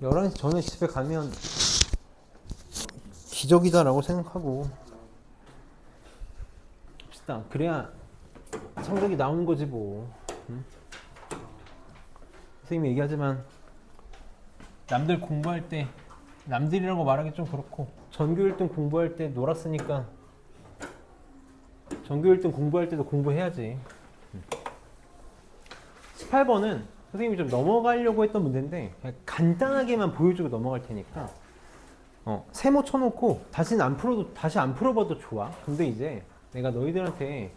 11시 전에 집에 가면 기적이다라고 생각하고 합시다. 그래야 성적이 나오는 거지 뭐. 응? 선생님이 얘기하지만 남들 공부할 때 남들이라고 말하기 좀 그렇고 전교 1등 공부할 때 놀았으니까 전교 1등 공부할 때도 공부해야지. 18번은 선생님이 좀 넘어가려고 했던 문제인데 그냥 간단하게만 보여주고 넘어갈 테니까 세모 쳐놓고 다시 안 풀어봐도 좋아. 근데 이제 내가 너희들한테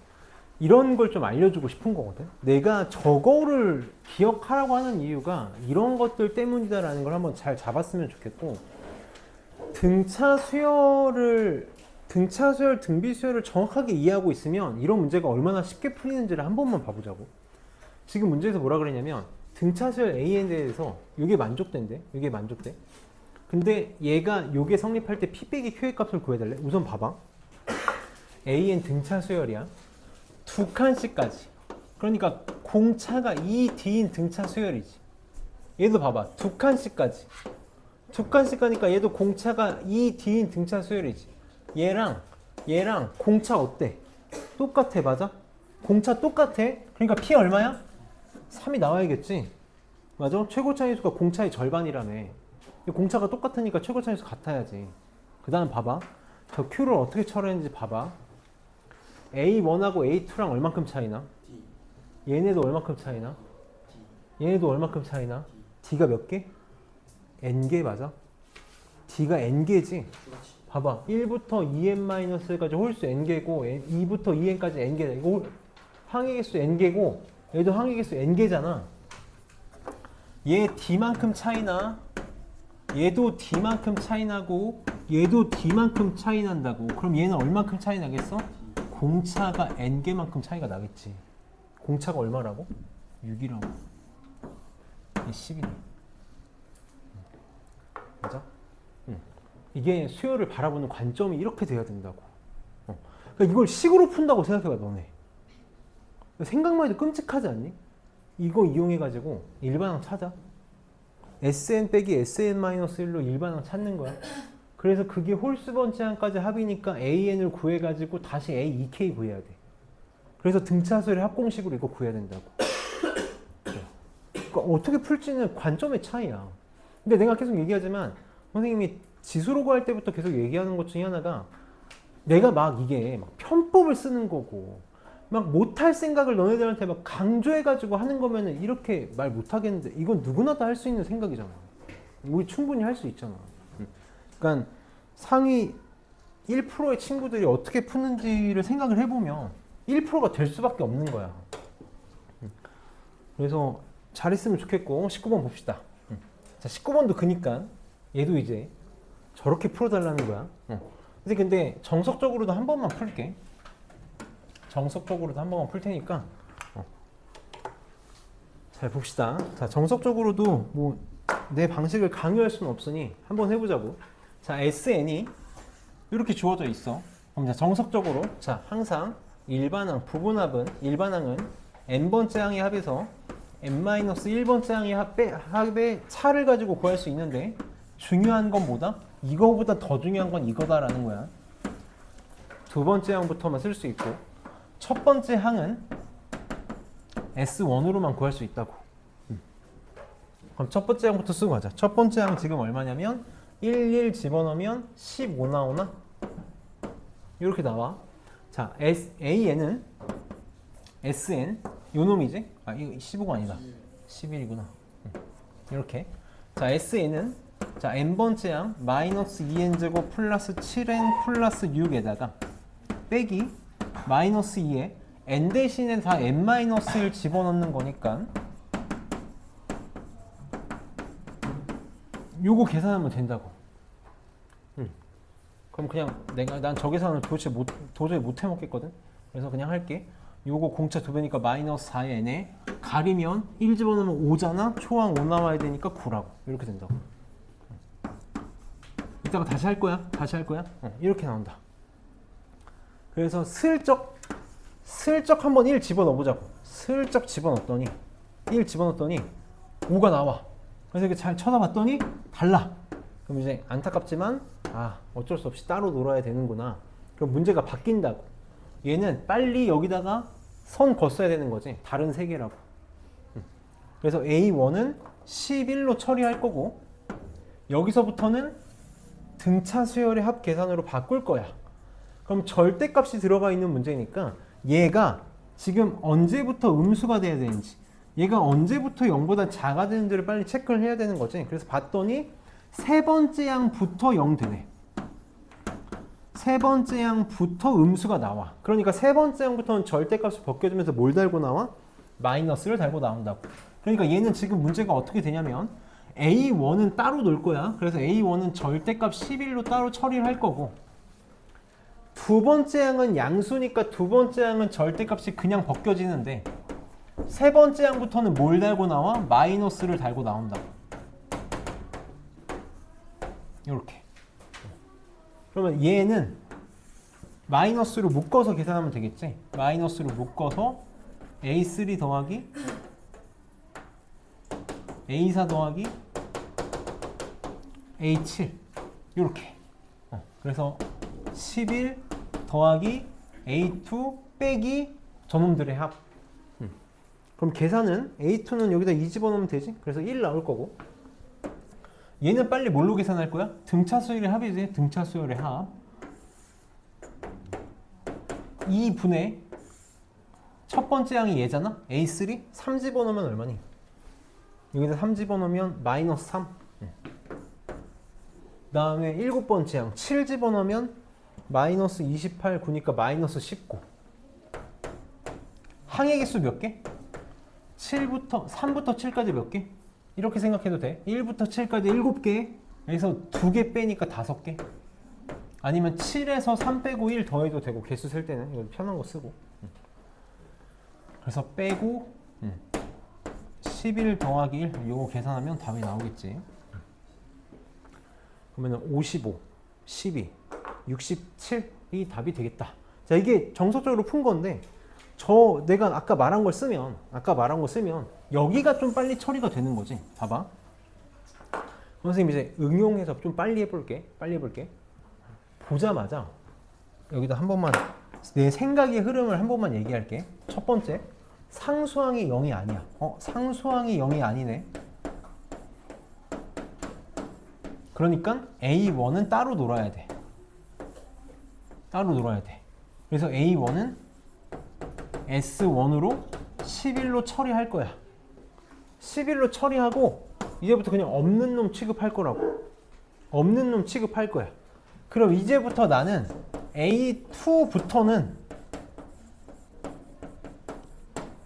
이런 걸 좀 알려주고 싶은 거거든. 내가 저거를 기억하라고 하는 이유가 이런 것들 때문이다라는 걸 한번 잘 잡았으면 좋겠고, 등차 수열을 등비 수열을 정확하게 이해하고 있으면 이런 문제가 얼마나 쉽게 풀리는지를 한 번만 봐보자고. 지금 문제에서 뭐라 그랬냐면 등차 수열 AN에 대해서 이게 만족된대. 이게 만족돼. 근데 얘가 요게 성립할 때 P 빼기 Q의 값을 구해달래. 우선 봐봐. AN 등차 수열이야. 두 칸씩까지. 그러니까 공차가 2D인 등차 수열이지. 얘도 봐봐. 두 칸씩까지. 두 칸씩 가니까 얘도 공차가 2D인 등차 수열이지. 얘랑 공차 어때? 똑같아. 맞아? 공차 똑같아. 그러니까 P 얼마야? 3이 나와야겠지. 맞아? 최고 차이수가 공차의 절반이라며. 공차가 똑같으니까 최고 차이수 같아야지. 그 다음 봐봐. 저 Q를 어떻게 처리했는지 봐봐. A1하고 A2랑 얼만큼 차이나? 얘네도 얼만큼 차이나? 얘네도 얼만큼 차이나? D가 몇 개? N개 맞아? D가 N개지? 봐봐. 1부터 2n-1까지 홀수 N개고 2부터 2n까지 N개다. 이거 항의개수 N개고 얘도 항의개수 N개잖아. 얘 D만큼 차이나? 얘도 D만큼 차이나고 얘도 D만큼 차이난다고. 그럼 얘는 얼만큼 차이 나겠어? 공차가 N개만큼 차이가 나겠지. 공차가 얼마라고? 6이라고. 얘 10이네. 맞아? 응. 이게 수열을 바라보는 관점이 이렇게 돼야 된다고. 그러니까 이걸 식으로 푼다고 생각해봐, 너네. 생각만 해도 끔찍하지 않니? 이거 이용해가지고 일반항 찾아. Sn 빼기 Sn-1로 일반항 찾는 거야. 그래서 그게 홀수 번째항까지 합이니까 AN을 구해가지고 다시 A2K 구해야 돼. 그래서 등차수열의 합공식으로 이거 구해야 된다고. 그러니까 어떻게 풀지는 관점의 차이야. 근데 내가 계속 얘기하지만 선생님이 지수로 구할 때부터 계속 얘기하는 것 중에 하나가 내가 막 이게 막 편법을 쓰는 거고 막 못할 생각을 너네들한테 막 강조해가지고 하는 거면은 이렇게 말 못하겠는데 이건 누구나 다 할 수 있는 생각이잖아. 우리 충분히 할 수 있잖아. 그러니까 상위 1%의 친구들이 어떻게 푸는지를 생각을 해보면 1%가 될 수밖에 없는 거야. 그래서 잘했으면 좋겠고 19번 봅시다. 자, 19번도 그니까 얘도 이제 저렇게 풀어달라는 거야. 근데 정석적으로도 한 번만 풀게. 정석적으로도 한 번만 풀 테니까 잘 봅시다. 자, 정석적으로도 뭐 내 방식을 강요할 수는 없으니 한번 해보자고. 자, SN이 이렇게 주어져 있어. 그럼 자, 정석적으로 자, 항상 일반항, 부분합은 일반항은 n번째 항의 합에서 n-1번째 항의 합의 차를 가지고 구할 수 있는데 중요한 건 뭐다? 이거보다 더 중요한 건 이거다라는 거야. 두 번째 항부터만 쓸 수 있고 첫 번째 항은 S1으로만 구할 수 있다고. 그럼 첫 번째 항부터 쓰고 가자. 첫 번째 항 지금 얼마냐면 1 집어넣으면 15 나오나? 이렇게 나와. 자, AN은 SN 요 놈이지? 아, 이거 15가 아니다. 11이구나. 이렇게. 자, SN은 자, n번째 항 마이너스 2n제곱 플러스 7n 플러스 6에다가 빼기 마이너스 2에 n 대신에 다 n-1을 집어넣는 거니까 요거 계산하면 된다고. 그럼 그냥 난 저 계산을 도저히 못 해먹겠거든. 그래서 그냥 할게. 요거 공차 두 배니까 마이너스 4의 n에 가리면 1 집어넣으면 5잖아. 초항 5 나와야 되니까 9라고. 이렇게 된다고. 이따가 다시 할 거야. 이렇게 나온다. 그래서 슬쩍 한번 1 집어넣어보자고. 슬쩍 집어넣었더니 1 집어넣었더니 5가 나와. 그래서 이렇게 잘 쳐다봤더니 달라. 그럼 이제 안타깝지만 어쩔 수 없이 따로 놀아야 되는구나. 그럼 문제가 바뀐다고. 얘는 빨리 여기다가 선 걷어야 되는 거지. 다른 세 개라고. 그래서 A1은 11로 처리할 거고 여기서부터는 등차 수열의 합 계산으로 바꿀 거야. 그럼 절대값이 들어가 있는 문제니까 얘가 지금 언제부터 음수가 돼야 되는지, 얘가 언제부터 0보다 작아지는지를 빨리 체크를 해야 되는 거지. 그래서 봤더니 세 번째 양부터 0 되네. 세 번째 양부터 음수가 나와. 그러니까 세 번째 양부터는 절대값이 벗겨지면서 뭘 달고 나와? 마이너스를 달고 나온다고. 그러니까 얘는 지금 문제가 어떻게 되냐면 A1은 따로 놀 거야. 그래서 A1은 절대값 11로 따로 처리를 할 거고 두 번째 양은 양수니까 두 번째 양은 절대값이 그냥 벗겨지는데 세 번째 양부터는 뭘 달고 나와? 마이너스를 달고 나온다고. 이렇게. 그러면 얘는 마이너스로 묶어서 계산하면 되겠지. 마이너스로 묶어서 A3 더하기 A4 더하기 A7 이렇게. 그래서 11 더하기 A2 빼기 저놈들의 합. 그럼 계산은 A2는 여기다 2 집어넣으면 되지. 그래서 1 나올 거고 얘는 빨리 뭘로 계산할 거야? 등차 수열의 합이지. 등차 수열의 합 2분의 첫 번째 양이 얘잖아. A3 3 집어넣으면 얼마니? 여기다 3 집어넣으면 마이너스 3. 그 다음에 7번째 양 7 집어넣으면 마이너스 28, 9니까 마이너스 19. 항의 개수 몇 개? 3부터 7까지 몇 개? 이렇게 생각해도 돼. 1부터 7까지 7개. 여기서 2개 빼니까 5개. 아니면 7에서 3 빼고 1 더해도 되고 개수 셀 때는 이거 편한 거 쓰고. 그래서 빼고 11 더하기 1 이거 계산하면 답이 나오겠지. 그러면 55, 12, 67이 답이 되겠다. 자, 이게 정석적으로 푼 건데 내가 아까 말한 걸 쓰면 여기가 좀 빨리 처리가 되는 거지. 봐봐. 선생님 이제 응용해서 좀 빨리 해볼게. 보자마자 여기다 한 번만 내 생각의 흐름을 한 번만 얘기할게. 첫 번째, 상수항이 0이 아니야. 상수항이 0이 아니네. 그러니까 A1은 따로 놀아야 돼. 그래서 A1은 S1으로 11로 처리할 거야. 11로 처리하고 이제부터 그냥 없는 놈 취급할 거라고. 그럼 이제부터 나는 A2부터는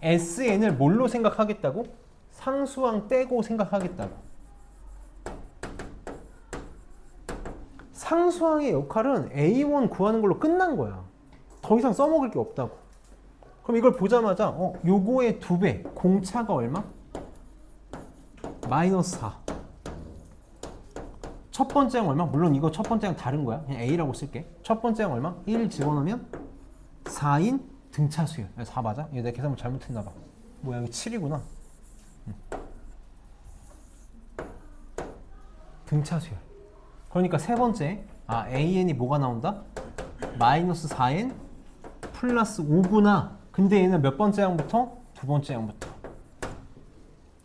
SN을 뭘로 생각하겠다고? 상수항 떼고 생각하겠다고. 상수항의 역할은 A1 구하는 걸로 끝난 거야. 더 이상 써먹을 게 없다고. 그럼 이걸 보자마자 요거의 2배, 공차가 얼마? 마이너스 4. 첫 번째 양 얼마? 물론 이거 첫 번째 양 다른 거야. 그냥 A라고 쓸게. 첫 번째 양 얼마? 1 집어넣으면 4인 등차 수열. 4 맞아? 이거 내가 계산을 잘못했나 봐. 뭐야, 여기 7이구나. 등차 수열. 그러니까 세 번째, AN이 뭐가 나온다? 마이너스 4N 플러스 5구나. 근데 얘는 몇 번째 양부터? 두 번째 양부터.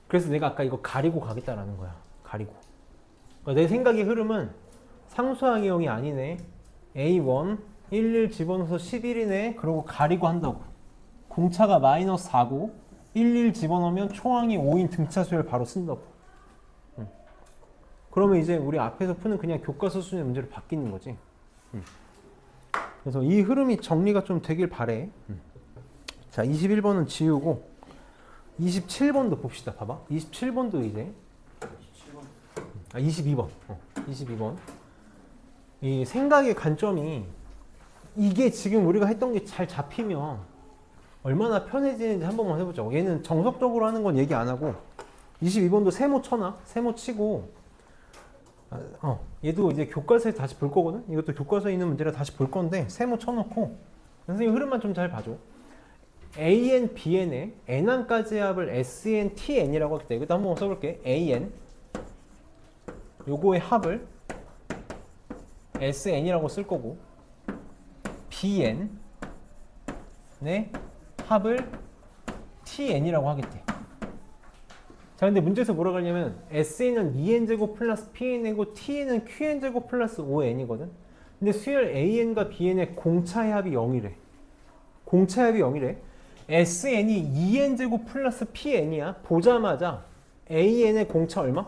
그래서 내가 아까 이거 가리고 가겠다라는 거야. 가리고. 그러니까 내 생각의 흐름은 상수항이 0이 아니네. A1 11 집어넣어서 11이네. 그러고 가리고 한다고. 공차가 마이너스 4고 11 집어넣으면 초항이 5인 등차 수열 바로 쓴다고. 그러면 이제 우리 앞에서 푸는 그냥 교과서 수준의 문제로 바뀌는 거지. 그래서 이 흐름이 정리가 좀 되길 바래. 자, 21번은 지우고 27번도 봅시다. 봐봐. 27번도 이제 22번. 22번. 이 생각의 관점이 이게 지금 우리가 했던 게 잘 잡히면 얼마나 편해지는지 한 번만 해보자. 얘는 정석적으로 하는 건 얘기 안 하고 22번도 세모 쳐놔. 세모 치고 얘도 이제 교과서에 다시 볼 거거든. 이것도 교과서에 있는 문제라 다시 볼 건데 세모 쳐놓고 선생님 흐름만 좀 잘 봐줘. AN, BN의 N항까지 합을 SN, TN이라고 하기 때문에 이것도 한번 써볼게. AN 요거의 합을 SN이라고 쓸 거고 BN의 합을 TN이라고 하겠대. 자, 근데 문제에서 뭐라고 하냐면 SN은 2n제곱 플러스 PN이고 TN은 QN제곱 플러스 5n이거든. 근데 수열 AN과 BN의 공차의 합이 0이래. 공차의 합이 0이래. SN이 2n제곱 플러스 PN이야. 보자마자 AN의 공차 얼마?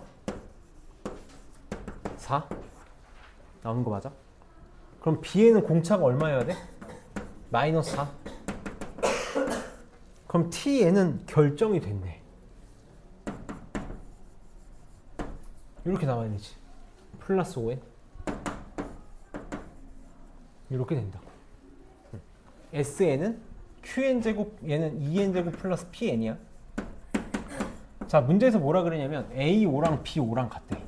4 나오는 거 맞아? 그럼 BN은 공차가 얼마여야 돼? 마이너스 4. 그럼 TN은 결정이 됐네. 이렇게 나와야 되지. 플러스 5n 이렇게 된다고. SN은 QN제곱, 얘는 2n제곱 플러스 PN이야. 자, 문제에서 뭐라 그러냐면 A5랑 B5랑 같대.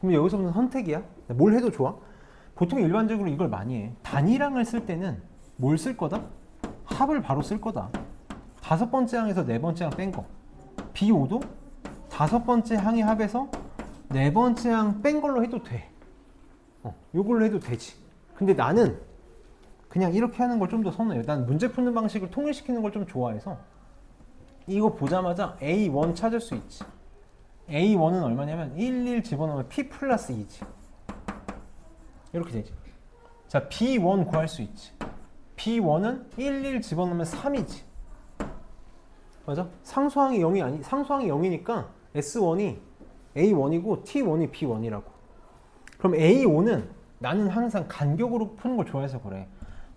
그럼 여기서부터 선택이야. 뭘 해도 좋아. 보통 일반적으로 이걸 많이 해. 단위랑을 쓸 때는 뭘 쓸 거다? 합을 바로 쓸 거다. 다섯 번째 항에서 네 번째 항 뺀 거. B5도 다섯 번째 항의 합에서 네 번째 항 뺀 걸로 해도 돼. 요걸로 해도 되지. 근데 나는 그냥 이렇게 하는 걸 좀 더 선호해요. 난 문제 푸는 방식을 통일시키는 걸 좀 좋아해서 이거 보자마자 A1 찾을 수 있지. A1은 얼마냐면 1 집어넣으면 P 플러스 2지. 이렇게 되지. 자, B1 구할 수 있지. B1은 1 집어넣으면 3이지. 맞아? 상수항이 0이 상수항이 0이니까 S1이 A1이고 T1이 B1이라고. 그럼 A5는 나는 항상 간격으로 푸는 걸 좋아해서 그래.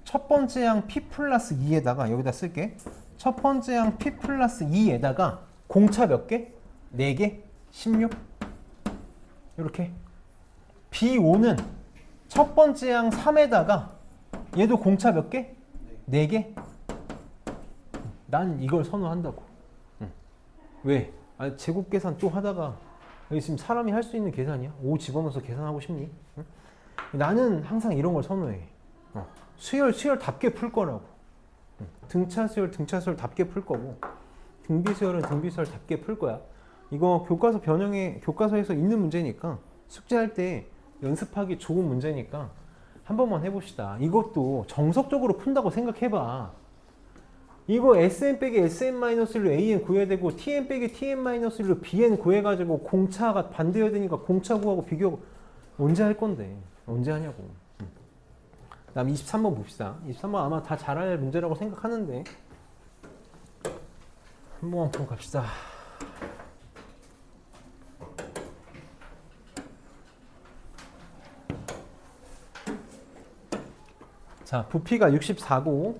첫 번째 항 P 플러스 2에다가 여기다 쓸게. 첫 번째 항 P 플러스 2에다가 공차 몇 개? 4개? 16? 이렇게. B5는 첫 번째 항 3에다가 얘도 공차 몇 개? 4개? 난 이걸 선호한다고. 왜? 제곱 계산 또 하다가 여기 지금 사람이 할 수 있는 계산이야? 5 집어넣어서 계산하고 싶니? 나는 항상 이런 걸 선호해. 수열답게 풀 거라고. 등차수열답게 풀 거고, 등비수열은 등비수열답게 풀 거야. 이거 교과서 변형에, 교과서에서 있는 문제니까 숙제할 때 연습하기 좋은 문제니까 한 번만 해봅시다. 이것도 정석적으로 푼다고 생각해봐. 이거 SN 빼기 SN-1로 AN 구해야 되고 TN 빼기 TN-1로 BN 구해가지고 공차가 반대여야 되니까 공차 구하고 비교하고 언제 할 건데? 언제 하냐고. 다음 23번 봅시다. 23번 아마 다 잘할 문제라고 생각하는데 한번 보고 갑시다. 자, 부피가 64고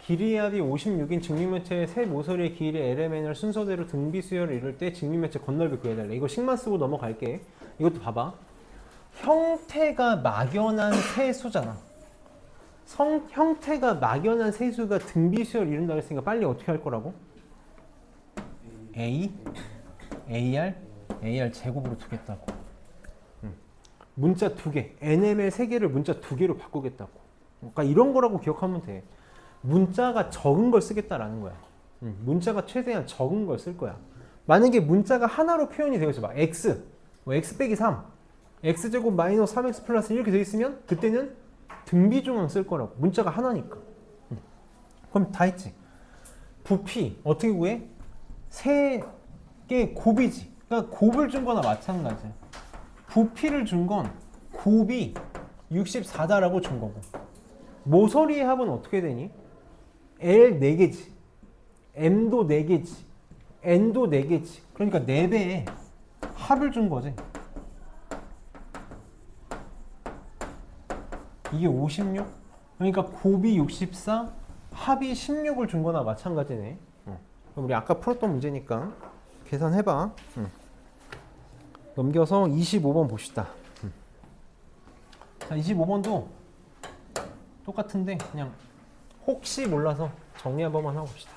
길이의 합이 56인 직립면체의 세 모서리의 길이 LMN을 순서대로 등비수열을 이룰 때 직립면체 건널비 구해달래. 이거 식만 쓰고 넘어갈게. 이것도 봐봐. 형태가 막연한 세수잖아. 형태가 막연한 세수가 등비수열을 이룬다고 했으니까 빨리 어떻게 할 거라고? A, AR 제곱으로 두겠다고. 문자 2개, NML 3개를 문자 2개로 바꾸겠다고. 그러니까 이런 거라고 기억하면 돼. 문자가 적은 걸 쓰겠다라는 거야. 문자가 최대한 적은 걸 쓸 거야. 만약에 문자가 하나로 표현이 되어 있어 봐. x, x 빼기 3, x제곱 마이너스 3x 플러스 이렇게 되어 있으면 그때는 등비중앙 쓸 거라고. 문자가 하나니까. 그럼 다 했지. 부피 어떻게 구해? 세 개 곱이지. 그러니까 곱을 준 거나 마찬가지야. 부피를 준 건 곱이 64다라고 준 거고. 모서리의 합은 어떻게 되니? L 4개지. M도 4개지. N도 4개지. 그러니까 4배의 합을 준 거지. 이게 56? 그러니까 곱이 64, 합이 16을 준 거나 마찬가지네. 그럼 우리 아까 풀었던 문제니까 계산해봐. 넘겨서 25번 봅시다. 자, 25번도 똑같은데 그냥 혹시 몰라서 정리 한 번만 하고 봅시다.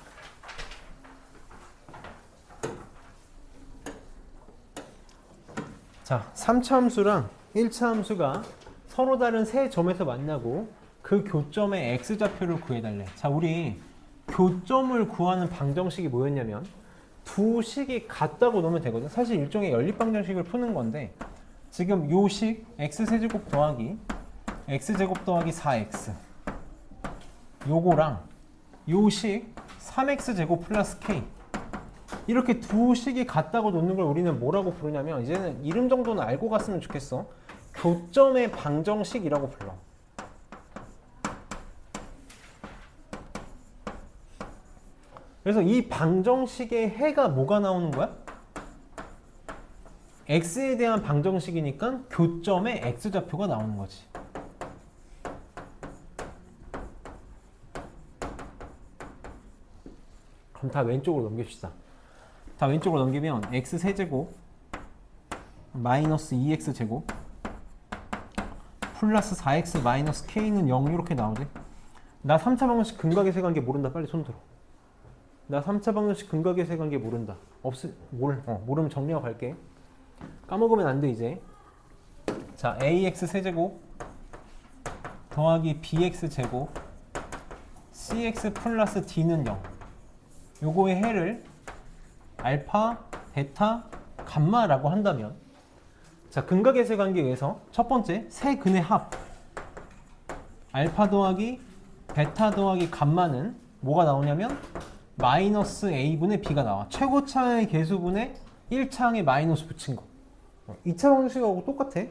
자, 3차 함수랑 1차 함수가 서로 다른 세 점에서 만나고 그 교점의 x좌표를 구해달래. 자, 우리 교점을 구하는 방정식이 뭐였냐면 두 식이 같다고 놓으면 되거든. 사실 일종의 연립방정식을 푸는 건데 지금 요 식 x세제곱 더하기 x제곱 더하기 4x 요거랑 요 식 3x제곱 플러스 k 이렇게 두 식이 같다고 놓는 걸 우리는 뭐라고 부르냐면 이제는 이름 정도는 알고 갔으면 좋겠어. 교점의 방정식이라고 불러. 그래서 이 방정식의 해가 뭐가 나오는 거야? x에 대한 방정식이니까 교점의 x좌표가 나오는 거지. 그럼 다 왼쪽으로 넘깁시다. 다 왼쪽으로 넘기면 x세제곱 마이너스 2x제곱 플러스 4x 마이너스 k는 0 이렇게 나오지. 나 3차 방정식 근각의 관계 모른다. 빨리 손 들어. 나 3차 방정식 근각의 관계 모른다. 모르면 정리하고 갈게. 까먹으면 안 돼 이제. 자, ax 세제곱 더하기 bx 제곱 cx 플러스 d는 0. 요거의 해를 알파, 베타, 감마라고 한다면 자, 근각의 세관계에 의해서 첫 번째 세 근의 합 알파 더하기 베타 더하기 감마는 뭐가 나오냐면 마이너스 a분의 b가 나와. 최고차의 개수분의 1차항에 마이너스 붙인 거. 2차 방정식하고 똑같아.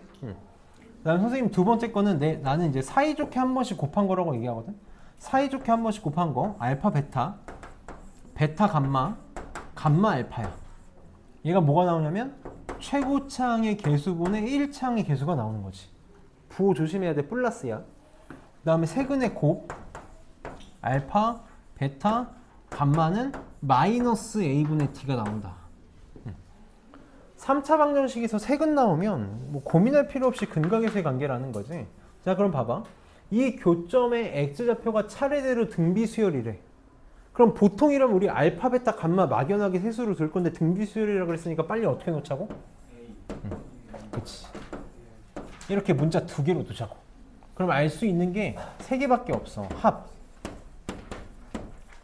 난 선생님 두 번째 거는 나는 이제 사이좋게 한 번씩 곱한 거라고 얘기하거든. 사이좋게 한 번씩 곱한 거 알파 베타 베타 감마 감마 알파야. 얘가 뭐가 나오냐면 최고차항의 개수분의 1차항의 개수가 나오는 거지. 부호 조심해야 돼. 플러스야. 그 다음에 세근의 곱 알파 베타 감마는 마이너스 a분의 t가 나온다. 3차 방정식에서 세근 나오면 뭐 고민할 필요 없이 근각의 관계라는 거지. 자, 그럼 봐봐. 이 교점의 x좌표가 차례대로 등비수열이래. 그럼 보통이라면 우리 알파, 베타, 감마 막연하게 세수로 들 건데 등비수열이라고 그랬으니까 빨리 어떻게 놓자고? 그치. 이렇게 문자 두 개로 두자고. 그럼 알 수 있는 게 세 개밖에 없어. 합.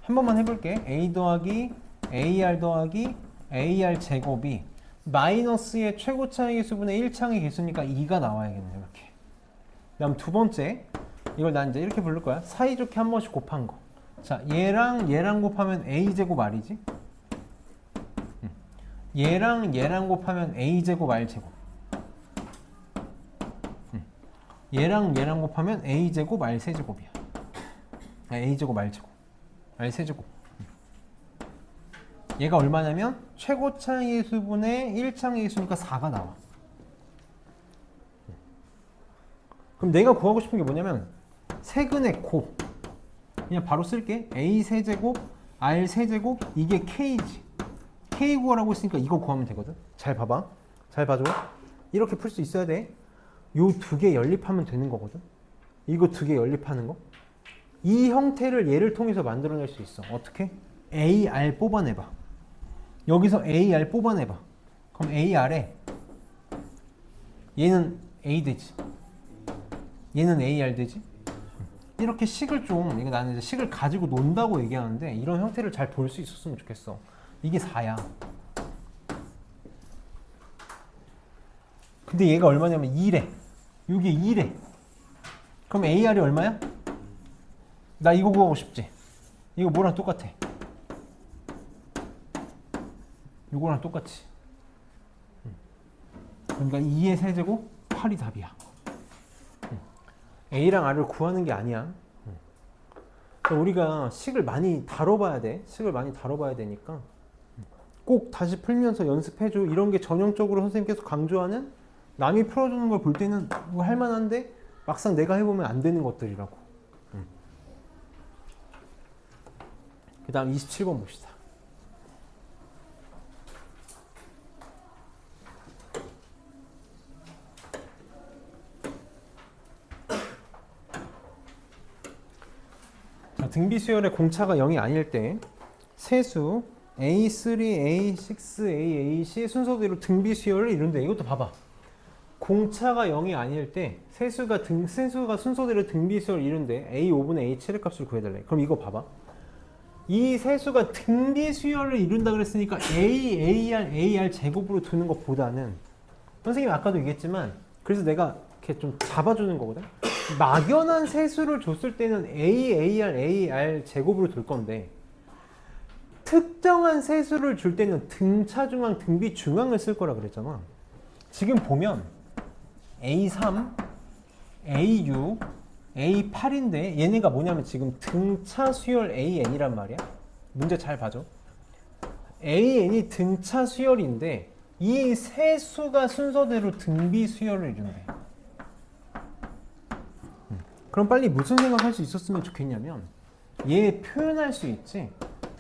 한 번만 해볼게. a 더하기 ar 더하기 ar 제곱이 마이너스의 최고차의 개수분의 1차항의 개수니까 2가 나와야겠네. 이렇게. 그다음 두 번째. 이걸 난 이제 이렇게 부를 거야. 사이좋게 한 번씩 곱한 거. 자, 얘랑 곱하면 a제곱 r이지. 얘랑 곱하면 a제곱 r제곱. 얘랑 곱하면 a제곱 r세제곱이야. a제곱 r제곱. r세제곱. 얘가 얼마냐면 최고차의 개수분의 1차의 개수니까 4가 나와. 그럼 내가 구하고 싶은 게 뭐냐면 세근의 곱. 그냥 바로 쓸게. a 세제곱 r 세제곱 이게 k지. k 구하라고 했으니까 이거 구하면 되거든. 잘 봐봐. 잘 봐줘. 이렇게 풀 수 있어야 돼. 요 두 개 연립하면 되는 거거든. 이거 두 개 연립하는 거. 이 형태를 얘를 통해서 만들어낼 수 있어. 어떻게? AR 뽑아내봐. 여기서 AR 뽑아내봐. 그럼 AR에 얘는 A 되지. 얘는 AR 되지. 이렇게 식을 좀, 이거 나는 이제 식을 가지고 논다고 얘기하는데 이런 형태를 잘 볼 수 있었으면 좋겠어. 이게 4야. 근데 얘가 얼마냐면 2래. 이게 2래. 그럼 AR이 얼마야? 나 이거 구하고 싶지? 이거 뭐랑 똑같아? 이거랑 똑같지? 그러니까 2의 세제곱 8이 답이야. A랑 R을 구하는 게 아니야. 그러니까 우리가 식을 많이 다뤄봐야 돼. 식을 많이 다뤄봐야 되니까 꼭 다시 풀면서 연습해줘. 이런 게 전형적으로 선생님께서 강조하는 남이 풀어주는 걸 볼 때는 뭐 할만한데 막상 내가 해보면 안 되는 것들이라고. 그 다음 27번 봅시다. 자, 등비수열의 공차가 0이 아닐 때 세수 A3, A6, AAC의 순서대로 등비수열을 이룬대. 이것도 봐봐. 공차가 0이 아닐 때 세수가 순서대로 등비수열을 이룬대. A5분의 A7의 값을 구해달래. 그럼 이거 봐봐. 이 세수가 등비 수열을 이룬다 그랬으니까 AR 제곱으로 두는 것보다는 선생님이 아까도 얘기했지만 그래서 내가 이렇게 좀 잡아주는 거거든. 막연한 세수를 줬을 때는 AR 제곱으로 둘 건데 특정한 세수를 줄 때는 등차 중앙, 등비 중앙을 쓸 거라 그랬잖아. 지금 보면 A3, A6, A8인데 얘네가 뭐냐면 지금 등차 수열 AN이란 말이야. 문제 잘 봐줘. AN이 등차 수열인데 이 세수가 순서대로 등비 수열을 이룬대. 그럼 빨리 무슨 생각할 수 있었으면 좋겠냐면 얘 표현할 수 있지.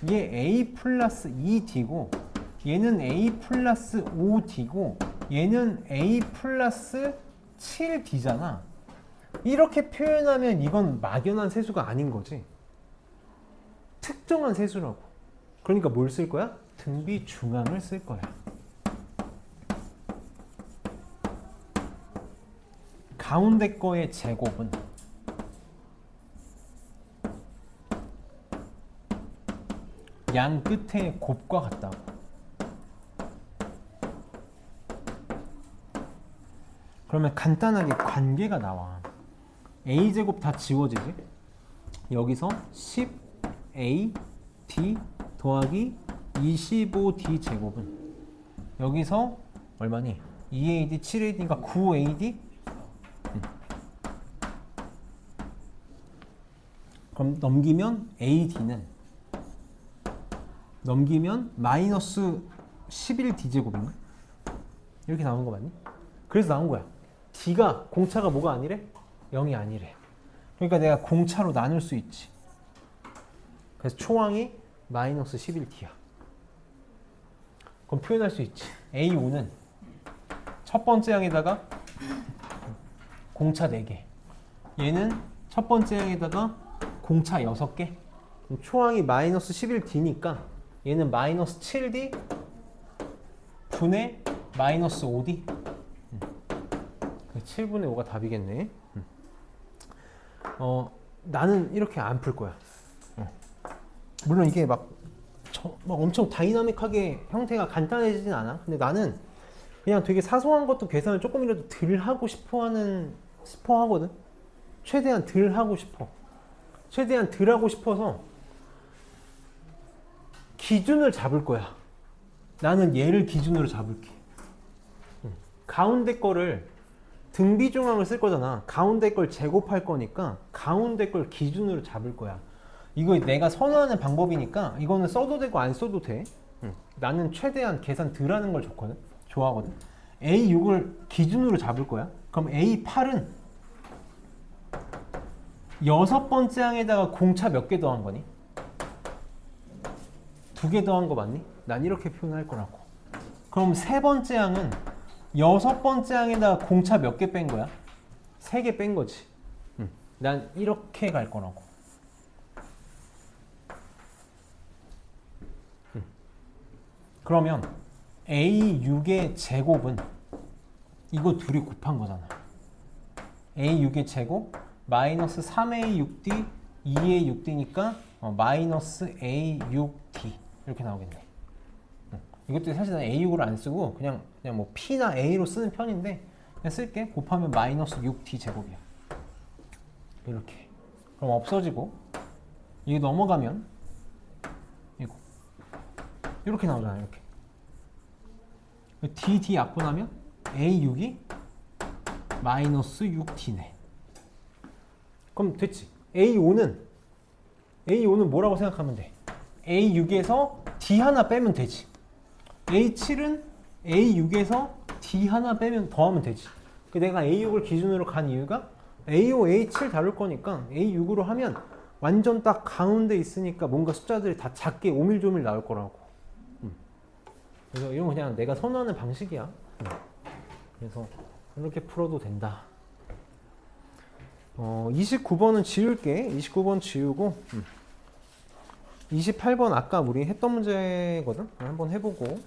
얘 A 플러스 2D고 얘는 A 플러스 5D고 얘는 A 플러스 7D잖아. 이렇게 표현하면 이건 막연한 세수가 아닌 거지. 특정한 세수라고. 그러니까 뭘 쓸 거야? 등비 중앙을 쓸 거야. 가운데 거의 제곱은 양 끝의 곱과 같다고. 그러면 간단하게 관계가 나와. a제곱 다 지워지지? 여기서 10ad 더하기 25d 제곱은 여기서 얼마니? 2ad, 7ad니까 9ad? 그럼 넘기면 ad는 마이너스 11d 제곱인가? 이렇게 나오는 거 맞니? 그래서 나온 거야. d가 공차가 뭐가 아니래? 0이 아니래. 그러니까 내가 공차로 나눌 수 있지. 그래서 초항이 마이너스 11d야. 그럼 표현할 수 있지. A5는 첫 번째 항에다가 공차 4개. 얘는 첫 번째 항에다가 공차 6개. 그럼 초항이 마이너스 11d니까 얘는 마이너스 7d 분의 마이너스 5d. 7분의 5가 답이겠네. 나는 이렇게 안 풀 거야. 물론 이게 막 엄청 다이나믹하게 형태가 간단해지진 않아. 근데 나는 그냥 되게 사소한 것도 계산을 조금이라도 덜 하고 싶어 하거든. 최대한 덜 하고 싶어. 최대한 덜 하고 싶어서 기준을 잡을 거야. 나는 얘를 기준으로 잡을게. 가운데 거를 등비 중앙을 쓸 거잖아. 가운데 걸 제곱할 거니까 가운데 걸 기준으로 잡을 거야. 이거 내가 선호하는 방법이니까 이거는 써도 되고 안 써도 돼. 나는 최대한 계산 덜 하는 걸 좋아하거든. A6을 기준으로 잡을 거야. 그럼 A8은 6번째 항에다가 공차 몇 개 더한 거니? 2개 더한 거 맞니? 난 이렇게 표현할 거라고. 그럼 3번째 항은 6번째 항에다가 공차 몇 개 뺀 거야? 3개 뺀 거지. 난 이렇게 갈 거라고. 그러면 A6의 제곱은 이거 둘이 곱한 거잖아. A6의 제곱 마이너스 3A6D 2A6D니까 마이너스 A6D 이렇게 나오겠네. 이것도 사실 난 A6을 안 쓰고 그냥 뭐 P나 A로 쓰는 편인데 그냥 쓸게. 곱하면 마이너스 6D 제곱이야. 이렇게. 그럼 없어지고 이게 넘어가면 이거 이렇게 나오잖아. 이렇게. D 약분하면 A6이 마이너스 6D네. 그럼 됐지. A5는 뭐라고 생각하면 돼? A6에서 D 하나 빼면 되지. A7은 A6에서 D 하나 빼면 더하면 되지. 내가 A6을 기준으로 간 이유가 A5, A7 다룰 거니까 A6으로 하면 완전 딱 가운데 있으니까 뭔가 숫자들이 다 작게 오밀조밀 나올 거라고. 그래서 이런 거 그냥 내가 선호하는 방식이야. 그래서 이렇게 풀어도 된다. 29번은 지울게. 29번 지우고 28번 아까 우리 했던 문제거든. 한번 해보고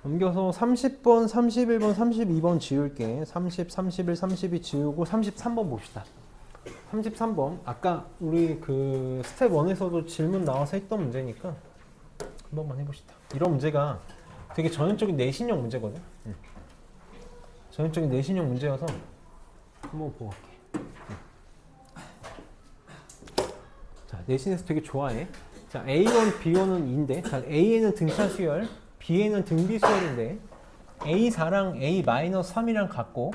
넘겨서 30번, 31번, 32번 지울게. 30, 31, 32 지우고 33번 봅시다. 33번. 아까 우리 그 스텝 1에서도 질문 나와서 했던 문제니까 한 번만 해봅시다. 이런 문제가 되게 전형적인 내신형 문제거든. 전형적인 내신형 문제여서 한번 보고 갈게. 자, 내신에서 되게 좋아해. 자, A1, B1은 2인데, 자, A에는 등차 수열, B에는 등비 수열인데, A4랑 A-3이랑 같고,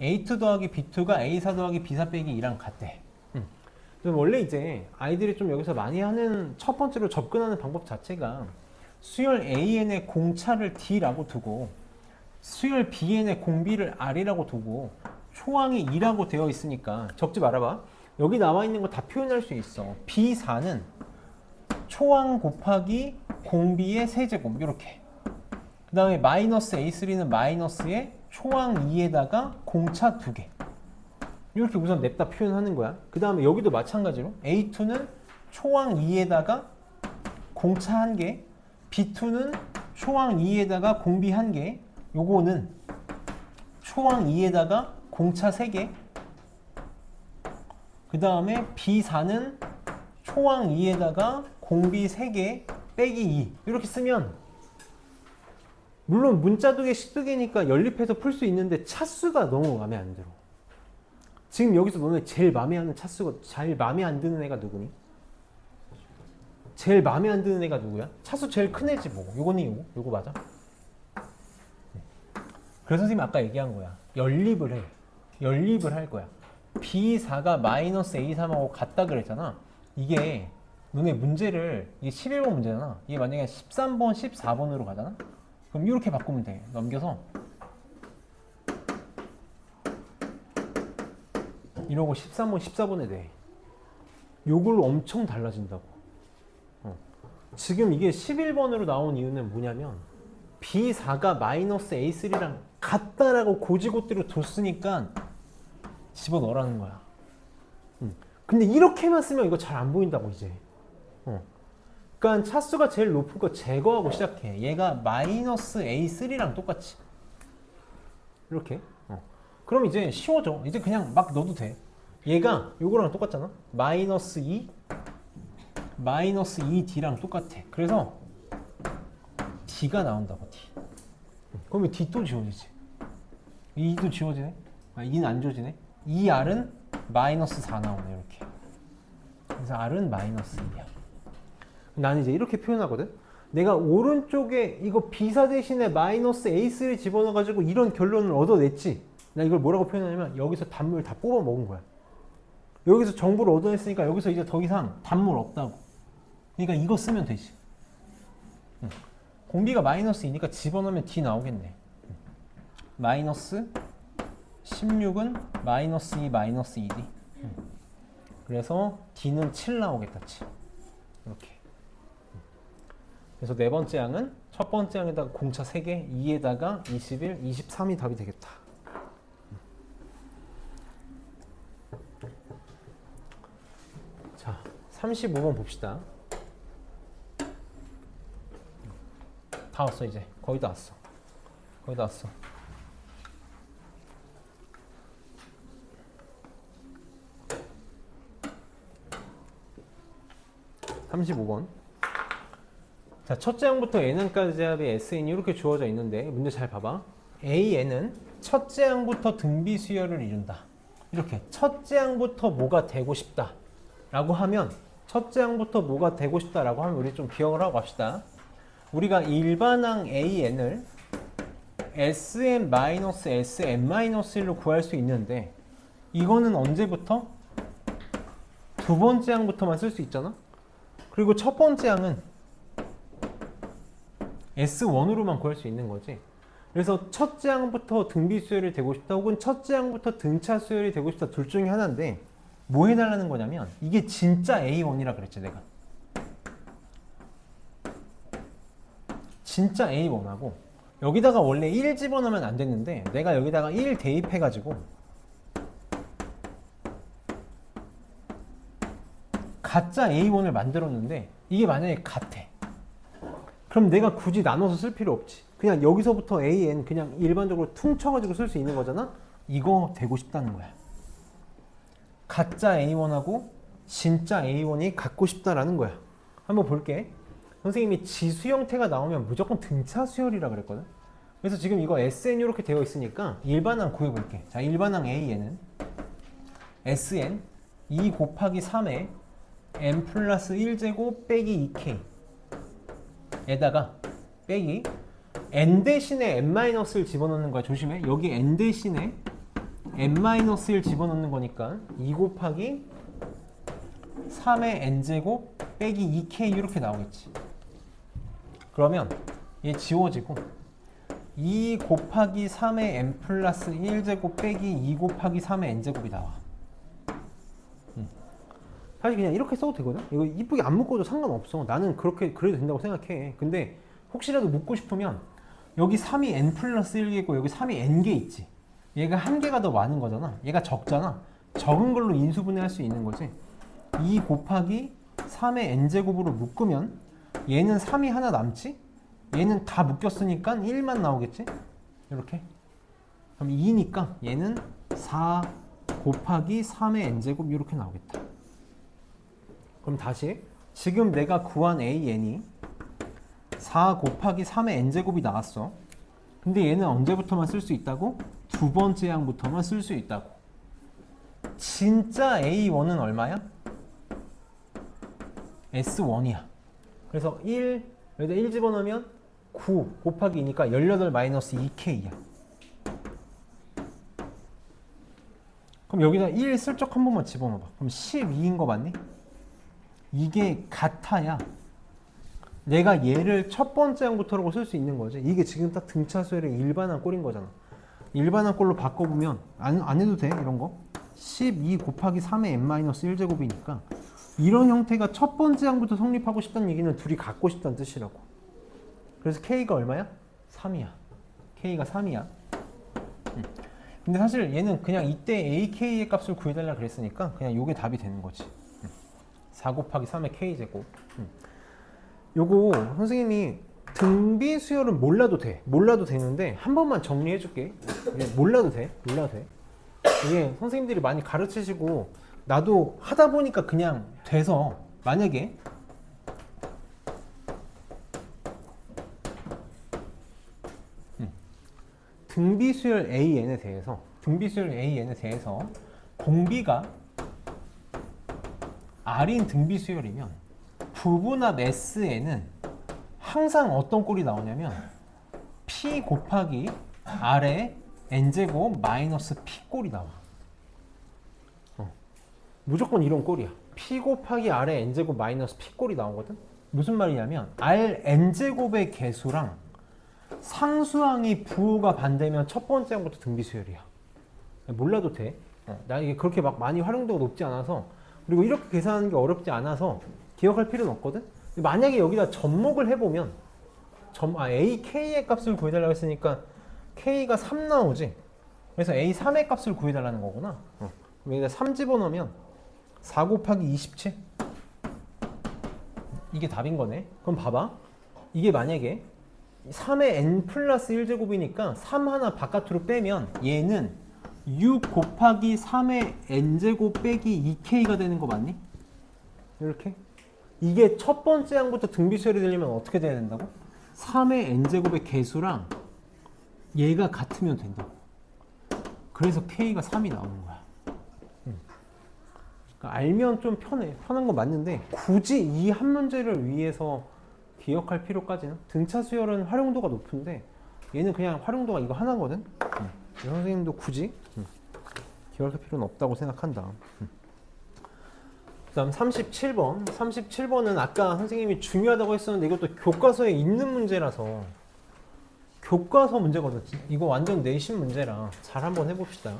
A2 더하기 B2가 A4 더하기 B4 빼기 2랑 같대. 원래 이제 아이들이 좀 여기서 많이 하는 첫 번째로 접근하는 방법 자체가 수열 AN의 공차를 D라고 두고, 수열 BN의 공비를 R이라고 두고, 초항이 2라고 되어 있으니까 적지 말아봐. 여기 나와 있는 거 다 표현할 수 있어. B4는 초항 곱하기 공비의 세제곱 이렇게. 그 다음에 마이너스 A3는 마이너스에 초항 2에다가 공차 2개 이렇게 우선 냅다 표현하는 거야. 그 다음에 여기도 마찬가지로 A2는 초항 2에다가 공차 1개, B2는 초항 2에다가 공비 1개, 요거는 초항 2에다가 공차 3개, 그 다음에 B4는 초항 2에다가 공비 3개 빼기 2 이렇게 쓰면, 물론 문자 두개 식두개니까 연립해서 풀 수 있는데 차수가 너무 마음에 안 들어. 지금 여기서 너네 제일 마음에 안 드는 애가 누구니? 제일 마음에 안 드는 애가 누구야? 차수 제일 큰 애지 뭐. 요거니 요거 맞아? 그래서 선생님 아까 얘기한 거야. 연립을 할 거야. B4가 마이너스 A3하고 같다 그랬잖아. 이게 너네 문제를, 이게 11번 문제잖아. 이게 만약에 13번, 14번으로 가잖아? 그럼 이렇게 바꾸면 돼. 넘겨서 이러고 13번, 14번에 돼. 요걸로 엄청 달라진다고. 지금 이게 11번으로 나온 이유는 뭐냐면 B4가 마이너스 A3랑 같다라고 고지고대로 뒀으니까 집어넣으라는 거야. 근데 이렇게만 쓰면 이거 잘 안 보인다고 이제. 그러니까 차수가 제일 높은 거 제거하고 시작해. 얘가 마이너스 A3랑 똑같이 이렇게. 그럼 이제 쉬워져. 이제 그냥 막 넣어도 돼. 얘가 요거랑 똑같잖아. 마이너스 2D랑 똑같아. 그래서 D가 나온다고. D. 그러면 D 또 지워지지. 2도 지워지네. 2는 안 지워지네. 2R은 마이너스 4 나오네. 이렇게. 그래서 R은 마이너스 2야. 나는 이제 이렇게 표현하거든. 내가 오른쪽에 이거 B4 대신에 마이너스 A3를 집어넣어가지고 이런 결론을 얻어냈지. 나 이걸 뭐라고 표현하냐면 여기서 단물 다 뽑아 먹은 거야. 여기서 정보를 얻어냈으니까 여기서 이제 더 이상 단물 없다고. 그러니까 이거 쓰면 되지. 공비가 마이너스 2니까 집어넣으면 D 나오겠네. 마이너스 16은 마이너스 2 마이너스 2D. 그래서 D는 7 나오겠다. 7. 이렇게. 그래서 네 번째 항은 첫 번째 항에다가 공차 3개, 2에다가 21, 23이 답이 되겠다. 자, 35번 봅시다. 다 왔어 이제. 거의 다 왔어. 거의 다 왔어. (35번) 자, 첫째 항부터 n까지 합의 SN이 이렇게 주어져 있는데 문제 잘 봐봐. AN은 첫째 항부터 등비 수열을 이룬다. 이렇게 첫째 항부터 뭐가 되고 싶다 라고 하면, 첫째 항부터 뭐가 되고 싶다 라고 하면 우리 좀 기억을 하고 갑시다. 우리가 일반항 AN을 SM-SM-1로 구할 수 있는데 이거는 언제부터? 두 번째 항부터만 쓸 수 있잖아. 그리고 첫 번째 항은 S1으로만 구할 수 있는 거지. 그래서 첫째 항부터 등비 수열이 되고 싶다 혹은 첫째 항부터 등차 수열이 되고 싶다 둘 중에 하나인데, 뭐 해달라는 거냐면 이게 진짜 A1이라 그랬지 내가. 진짜 A1하고 여기다가 원래 1 집어넣으면 안 됐는데 내가 여기다가 1 대입해가지고 가짜 A1을 만들었는데 이게 만약에 같아. 그럼 내가 굳이 나눠서 쓸 필요 없지. 그냥 여기서부터 AN 그냥 일반적으로 퉁쳐가지고 쓸 수 있는 거잖아. 이거 되고 싶다는 거야. 가짜 A1하고 진짜 A1이 같고 싶다라는 거야. 한번 볼게. 선생님이 지수 형태가 나오면 무조건 등차 수열이라 그랬거든. 그래서 지금 이거 SN 이렇게 되어 있으니까 일반항 구해볼게. 자, 일반항 A에는 SN 2 곱하기 3에 n 플러스 1제곱 빼기 2k 에다가 빼기 n 대신에 n-를 집어넣는 거야. 조심해. 여기 n 대신에 n-를 집어넣는 거니까 2 곱하기 3의 n제곱 빼기 2k 이렇게 나오겠지. 그러면 얘 지워지고 2 곱하기 3의 n 플러스 1제곱 빼기 2 곱하기 3의 n제곱이 나와. 사실 그냥 이렇게 써도 되거든? 이거 이쁘게 안 묶어도 상관없어. 나는 그렇게 그래도 된다고 생각해. 근데 혹시라도 묶고 싶으면 여기 3이 n 플러스 1개고 여기 3이 n개 있지. 얘가 한 개가 더 많은 거잖아. 얘가 적잖아. 적은 걸로 인수분해할 수 있는 거지. 2 곱하기 3의 n제곱으로 묶으면 얘는 3이 하나 남지? 얘는 다 묶였으니까 1만 나오겠지? 이렇게. 그럼 2니까 얘는 4 곱하기 3의 n제곱 이렇게 나오겠다. 그럼 다시 지금 내가 구한 AN이 4 곱하기 3의 n제곱이 나왔어. 근데 얘는 언제부터만 쓸 수 있다고? 두 번째 항부터만 쓸 수 있다고. 진짜 A1은 얼마야? S1이야. 그래서 1, 여기다 1 집어넣으면 9 곱하기 2니까 18 마이너스 2K야. 그럼 여기다 1 슬쩍 한 번만 집어넣어봐. 그럼 12인 거 맞니? 이게 같아야 내가 얘를 첫 번째 항부터라고 쓸 수 있는 거지. 이게 지금 딱 등차수열의 일반항 꼴인 거잖아. 일반항 꼴로 바꿔보면 안 해도 돼, 이런 거. 12 곱하기 3의 n-1제곱이니까 이런 형태가 첫 번째 항부터 성립하고 싶다는 얘기는 둘이 갖고 싶다는 뜻이라고. 그래서 K가 얼마야? 3이야. K가 3이야. 근데 사실 얘는 그냥 이때 AK의 값을 구해달라 그랬으니까 그냥 요게 답이 되는 거지. 4 곱하기 3의 K제곱. 요거 선생님이 등비 수열은 몰라도 돼. 몰라도 되는데 한 번만 정리해 줄게. 몰라도 돼. 몰라도 돼. 이게 선생님들이 많이 가르치시고 나도 하다 보니까 그냥 돼서 만약에 등비수열 AN에 대해서 공비가 R인 등비수열이면 부분합 S에는 항상 어떤 꼴이 나오냐면 P 곱하기 R의 N제곱 마이너스 P 꼴이 나와. 무조건 이런 꼴이야. P 곱하기 R의 N제곱 마이너스 P 꼴이 나오거든. 무슨 말이냐면 R N제곱의 개수랑 상수항이 부호가 반대면 첫 번째 항부터 등비수열이야. 몰라도 돼. 나 이게 그렇게 막 많이 활용도가 높지 않아서, 그리고 이렇게 계산하는 게 어렵지 않아서 기억할 필요는 없거든. 만약에 여기다 접목을 해보면 AK의 값을 구해달라고 했으니까 K가 3 나오지. 그래서 A3의 값을 구해달라는 거구나. 그럼 여기다 3 집어넣으면 4 곱하기 27 이게 답인 거네. 그럼 봐봐. 이게 만약에 3의 n 플러스 1제곱이니까 3 하나 바깥으로 빼면 얘는 6 곱하기 3의 n제곱 빼기 2k가 되는 거 맞니? 이렇게. 이게 첫 번째 항부터 등비수열이 되려면 어떻게 돼야 된다고? 3의 n제곱의 개수랑 얘가 같으면 된다고. 그래서 k가 3이 나오는 거야. 그러니까 알면 좀 편한 거 맞는데 굳이 이 한 문제를 위해서 기억할 필요까지는. 등차 수열은 활용도가 높은데 얘는 그냥 활용도가 이거 하나거든. 선생님도 굳이 기억할 필요는 없다고 생각한다. 그 다음 37번. 37번은 아까 선생님이 중요하다고 했었는데 이것도 교과서에 있는 문제라서 교과서 문제거든. 이거 완전 내신 문제라 잘 한번 해봅시다.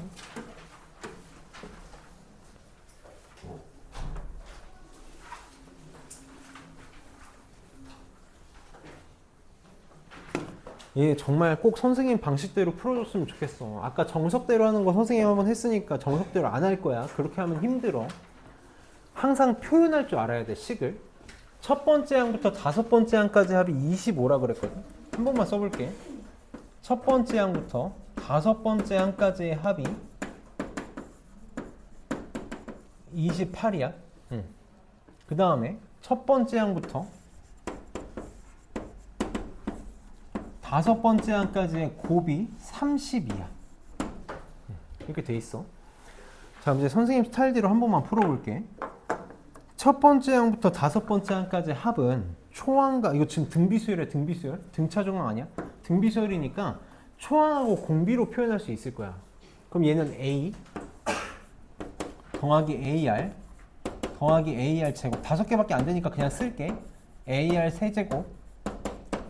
얘 정말 꼭 선생님 방식대로 풀어줬으면 좋겠어. 아까 정석대로 하는 거 선생님 한번 했으니까 정석대로 안 할 거야. 그렇게 하면 힘들어. 항상 표현할 줄 알아야 돼, 식을. 첫 번째 항부터 다섯 번째 항까지 합이 25라 그랬거든. 한 번만 써볼게. 첫 번째 항부터 다섯 번째 항까지의 합이 28이야. 그 다음에 첫 번째 항부터 다섯 번째 항까지의 곱이 30이야. 이렇게 돼 있어. 자, 이제 선생님 스타일대로 한 번만 풀어볼게. 첫 번째 항부터 다섯 번째 항까지의 합은 초항과, 이거 지금 등비수열이야, 등비수열. 등차중항 아니야? 등비수열이니까 초항하고 공비로 표현할 수 있을 거야. 그럼 얘는 A 더하기 AR 더하기 AR 제곱. 다섯 개밖에 안 되니까 그냥 쓸게. AR 세제곱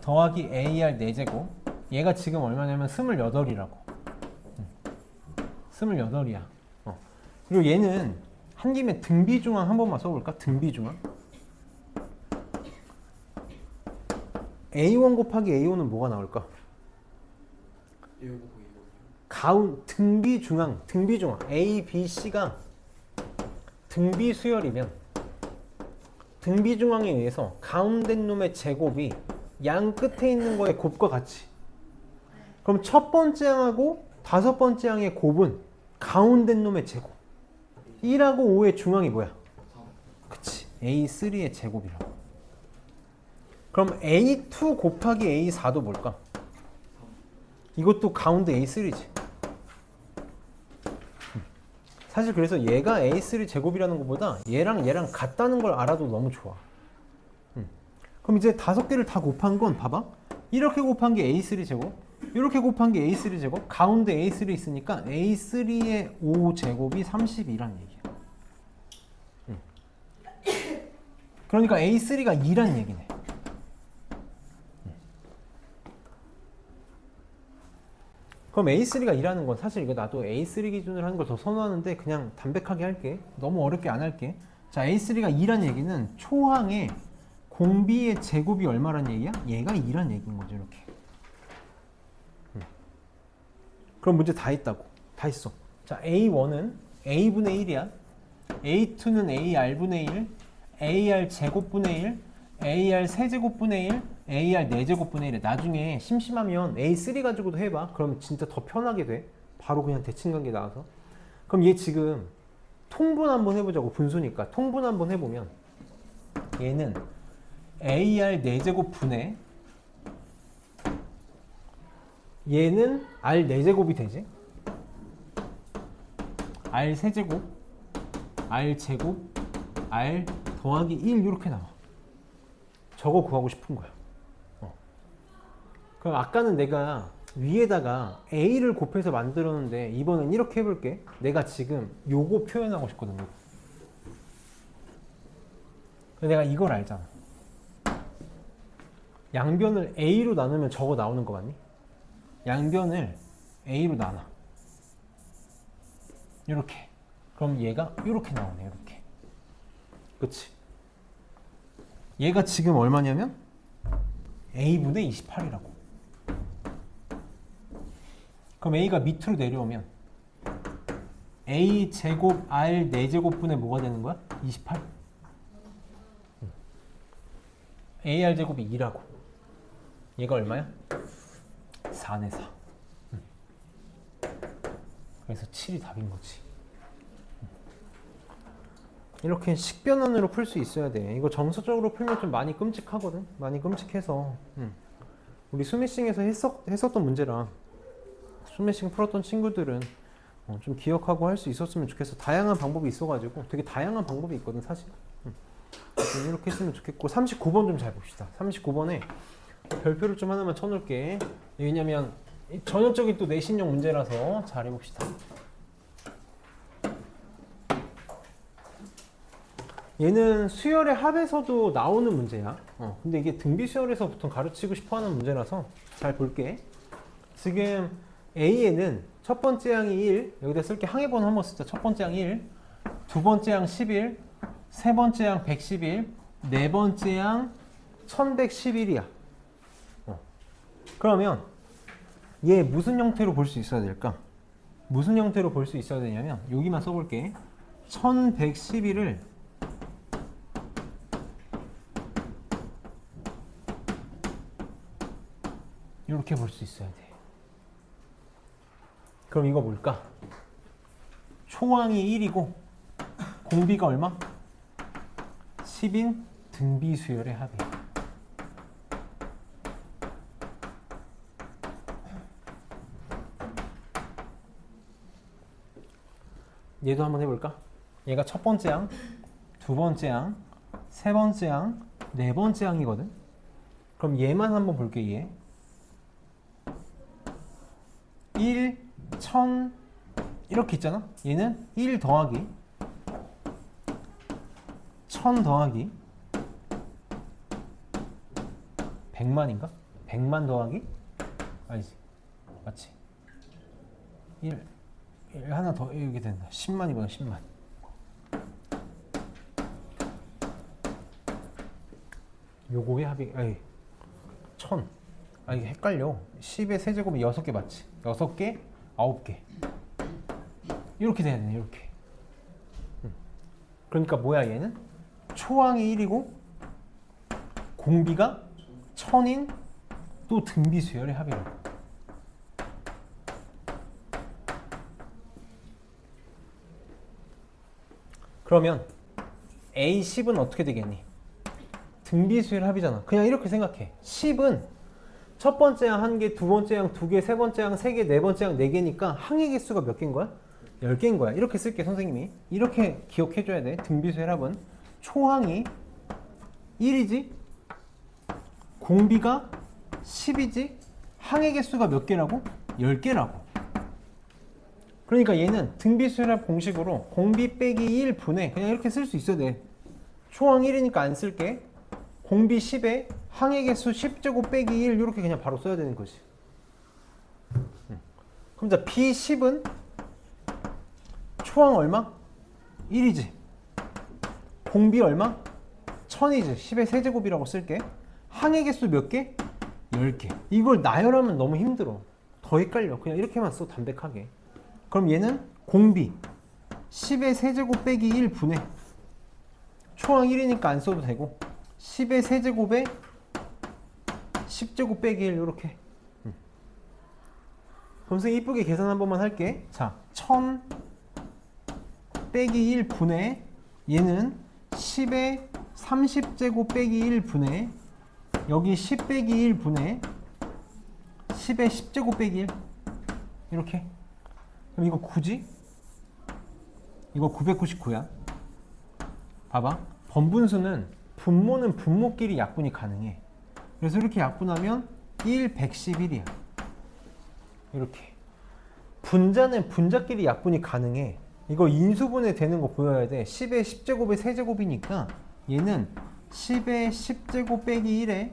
더하기 AR 4제곱. 얘가 지금 얼마냐면 28이라고. 28이야. 그리고 얘는 한 김에 등비중항 한 번만 써볼까? 등비중항. A1 곱하기 A5는 뭐가 나올까? 등비중항. A, B, C가 등비수열이면 등비중항에 의해서 가운데 놈의 제곱이 양 끝에 있는 거의 곱과 같이. 그럼 첫 번째 항하고 다섯 번째 항의 곱은 가운데 놈의 제곱. 1하고 5의 중항이 뭐야? 그치. A3의 제곱이라고. 그럼 A2 곱하기 A4도 뭘까? 이것도 가운데 A3지. 사실 그래서 얘가 A3 제곱이라는 것보다 얘랑 같다는 걸 알아도 너무 좋아. 그럼 이제 다섯 개를 다 곱한 건 봐봐. 이렇게 곱한 게 A3 제곱, 이렇게 곱한 게 A3 제곱, 가운데 A3 있으니까 A3의 5 제곱이 32란 얘기야. 그러니까 A3가 2란 얘기네. 그럼 A3가 2라는 건 사실 이거 나도 A3 기준으로 하는 걸 더 선호하는데 그냥 담백하게 할게. 너무 어렵게 안 할게. 자, A3가 2란 얘기는 초항의 공비의 제곱이 얼마란 얘기야? 얘가 2란 얘기인 거죠, 이렇게. 그럼 문제 다 했다고. 다 했어. 자, A1은 A분의 1이야. A2는 AR분의 1, AR 제곱분의 1, AR 세제곱분의 1, AR 4제곱분의 1에 나중에 심심하면 A3 가지고도 해봐. 그럼 진짜 더 편하게 돼. 바로 그냥 대칭관계 나와서. 그럼 얘 지금 통분 한번 해보자고. 분수니까 통분 한번 해보면 얘는 AR 4제곱분의 얘는 R 4제곱이 되지. R 세제곱 R 제곱 R 더하기 1 이렇게 나와. 저거 구하고 싶은 거야. 그럼 아까는 내가 위에다가 A를 곱해서 만들었는데 이번엔 이렇게 해볼게. 내가 지금 요거 표현하고 싶거든. 요거. 내가 이걸 알잖아. 양변을 A로 나누면 저거 나오는 거 맞니? 양변을 A로 나눠. 이렇게. 그럼 얘가 이렇게 나오네. 이렇게. 그치? 얘가 지금 얼마냐면 A분의 28이라고. 그럼 A가 밑으로 내려오면 A 제곱 R 4제곱분의 뭐가 되는 거야? 28? AR 제곱이 2라고. 얘가 얼마야? 4네 4. 그래서 7이 답인 거지. 이렇게 식변환으로 풀 수 있어야 돼. 이거 정서적으로 풀면 좀 많이 끔찍하거든. 많이 끔찍해서. 우리 스매싱에서 했었던 문제랑 스매싱 풀었던 친구들은 좀 기억하고 할 수 있었으면 좋겠어. 다양한 방법이 있어가지고 되게 다양한 방법이 있거든 사실. 이렇게 했으면 좋겠고 39번 좀 잘 봅시다. 39번에 별표를 좀 하나만 쳐놓을게. 왜냐면 전형적인 또 내신형 문제라서 잘 해봅시다. 얘는 수열의 합에서도 나오는 문제야. 근데 이게 등비수열에서 보통 가르치고 싶어하는 문제라서 잘 볼게. 지금 A에는 첫 번째 항이 1, 여기다 쓸게. 항해번호 한번 쓰자. 첫 번째 항 1, 두 번째 항 11, 세 번째 항 111, 네 번째 항 1111이야. 그러면 얘 무슨 형태로 볼 수 있어야 될까? 무슨 형태로 볼 수 있어야 되냐면 여기만 써볼게. 1111을 이렇게 볼 수 있어야 돼. 그럼 이거 뭘까? 초항이 1이고 공비가 얼마? 10인 등비 수열의 합이. 얘도 한번 해볼까? 얘가 첫 번째 항, 두 번째 항, 세 번째 항, 네 번째 항이거든? 그럼 얘만 한번 볼게, 얘. 1, 1000 이렇게 있잖아? 얘는 1 더하기 1000 더하기 100만인가? 100만 더하기? 아니지. 맞지? 1 하나 더 이렇게 된다. 10만이구나, 10만. 요거의 합이, 아이, 1000. 아, 이게 헷갈려. 10의 세제곱이 6개 맞지? 6개, 9개. 이렇게 돼야 되네, 이렇게. 그러니까 뭐야, 얘는? 초항이 1이고, 공비가 1000인 또 등비 수열의 합이라고. 그러면 A10은 어떻게 되겠니? 등비수열 합이잖아. 그냥 이렇게 생각해. 10은 첫 번째 항 1개, 두 번째 항 2개, 세 번째 항 3개, 네 번째 항 4개니까 항의 개수가 몇 개인 거야? 10개인 거야. 이렇게 쓸게, 선생님이. 이렇게 기억해줘야 돼. 등비수열 합은 초항이 1이지, 공비가 10이지, 항의 개수가 몇 개라고? 10개라고. 그러니까 얘는 등비수열합 공식으로 공비 빼기 1분의 그냥 이렇게 쓸 수 있어야 돼. 초항 1이니까 안 쓸게. 공비 10에 항의 개수 10제곱 빼기 1 이렇게 그냥 바로 써야 되는 거지. 그럼 자 B10은 초항 얼마? 1이지. 공비 얼마? 1000이지. 10의 세제곱이라고 쓸게. 항의 개수 몇 개? 10개. 이걸 나열하면 너무 힘들어. 더 헷갈려. 그냥 이렇게만 써, 담백하게. 그럼 얘는 공비 10의 세제곱 빼기 1분의 초항 1이니까 안 써도 되고 10의 세제곱에 10제곱 빼기 1 이렇게. 그럼 선생님 이쁘게 계산 한 번만 할게. 자, 1000 빼기 1분의 얘는 10의 30제곱 빼기 1분의 여기 10 빼기 1분의 10의 10제곱 빼기 1 이렇게. 그럼 이거 9지? 이거 999야. 봐봐. 번분수는 분모는 분모끼리 약분이 가능해. 그래서 이렇게 약분하면 1, 111이야. 이렇게. 분자는 분자끼리 약분이 가능해. 이거 인수분해 되는 거 보여야 돼. 10의 10제곱의 세제곱이니까 얘는 10의 10제곱 빼기 1에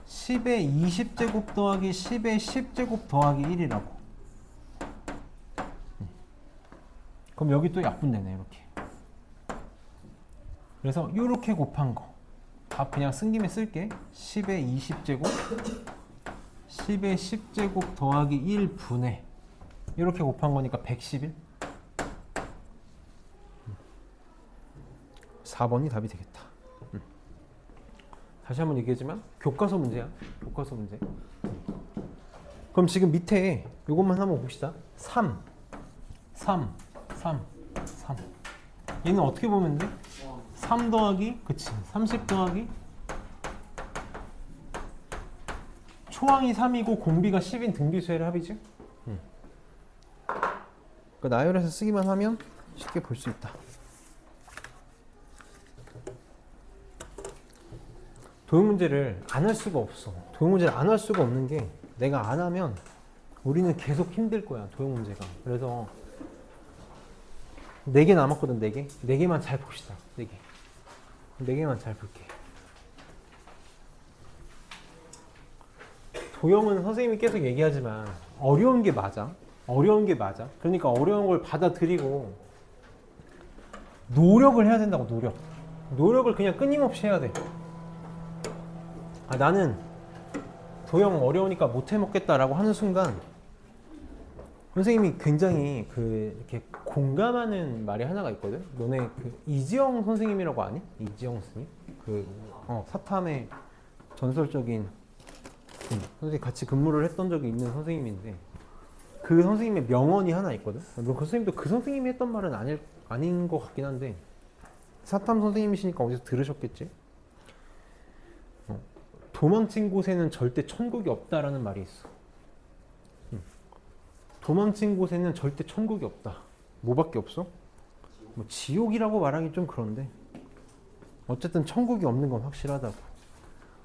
10의 20제곱 더하기 10의 10제곱 더하기 1이라고. 그럼 여기 또 약분되네, 이렇게. 그래서 이렇게 곱한 거. 답 그냥 쓴 김에 쓸게. 10의 20제곱, 10의 10제곱 더하기 1분의 이렇게 곱한 거니까 111. 4번이 답이 되겠다. 다시 한번 얘기하지만 교과서 문제야. 교과서 문제. 그럼 지금 밑에 이것만 한번 봅시다. 3. 얘는 어떻게 보면 돼? 3 더하기, 그치, 30 더하기 초항이 3이고 공비가 10인 등비수열의 합이지? 그 나열해서 쓰기만 하면 쉽게 볼 수 있다. 도형 문제를 안 할 수가 없어. 도형 문제를 안 할 수가 없는 게 내가 안 하면 우리는 계속 힘들 거야, 도형 문제가. 그래서 4개 남았거든, 4개. 4개만 잘 봅시다, 4개. 4개만 잘 볼게. 도형은 선생님이 계속 얘기하지만 어려운 게 맞아. 어려운 게 맞아. 그러니까 어려운 걸 받아들이고 노력을 해야 된다고, 노력. 노력을 그냥 끊임없이 해야 돼. 아, 나는 도형 어려우니까 못 해먹겠다라고 하는 순간 선생님이 굉장히 이렇게 공감하는 말이 하나가 있거든. 너네 이지영 선생님이라고 아니? 이지영 선생님? 사탐의 전설적인 선생님 같이 근무를 했던 적이 있는 선생님인데 그 선생님의 명언이 하나 있거든. 물론 그 선생님도 그 선생님이 했던 말은 아닌 것 같긴 한데 사탐 선생님이시니까 어디서 들으셨겠지? 도망친 곳에는 절대 천국이 없다라는 말이 있어. 도망친 곳에는 절대 천국이 없다. 뭐밖에 없어? 뭐 지옥이라고 말하기 좀 그런데 어쨌든 천국이 없는 건 확실하다고.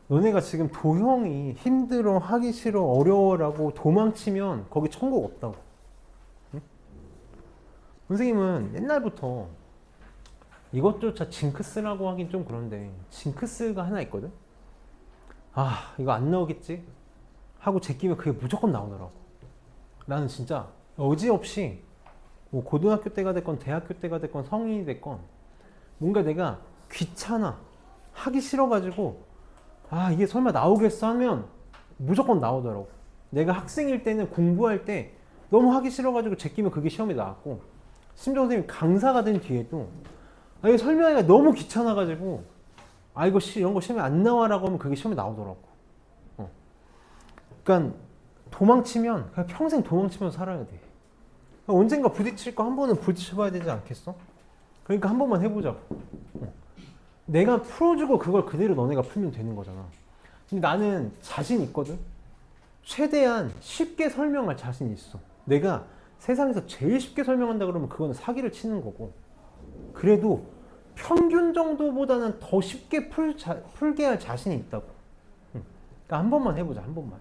너네가 지금 도형이 힘들어, 하기 싫어, 어려워라고 도망치면 거기 천국 없다고. 응? 선생님은 옛날부터 이것조차 징크스라고 하긴 좀 그런데 징크스가 하나 있거든? 아, 이거 안 나오겠지? 하고 제끼면 그게 무조건 나오더라고. 나는 진짜 어지없이 뭐 고등학교 때가 됐건 대학교 때가 됐건 성인이 됐건 뭔가 내가 귀찮아, 하기 싫어가지고 아, 이게 설마 나오겠어 하면 무조건 나오더라고. 내가 학생일 때는 공부할 때 너무 하기 싫어가지고 제끼면 그게 시험에 나왔고, 심지어 선생님이 강사가 된 뒤에도 아, 이거 설명하기가 너무 귀찮아가지고 아, 이거 이런 거 시험에 안 나와라고 하면 그게 시험에 나오더라고. 그러니까 도망치면 그냥 평생 도망치면서 살아야 돼. 언젠가 부딪힐 거 한 번은 부딪혀봐야 되지 않겠어? 그러니까 한 번만 해보자고. 내가 풀어주고 그걸 그대로 너네가 풀면 되는 거잖아. 근데 나는 자신 있거든. 최대한 쉽게 설명할 자신 있어. 내가 세상에서 제일 쉽게 설명한다 그러면 그거는 사기를 치는 거고, 그래도 평균 정도보다는 더 쉽게 풀게 할 자신이 있다고. 그러니까 한 번만 해보자, 한 번만.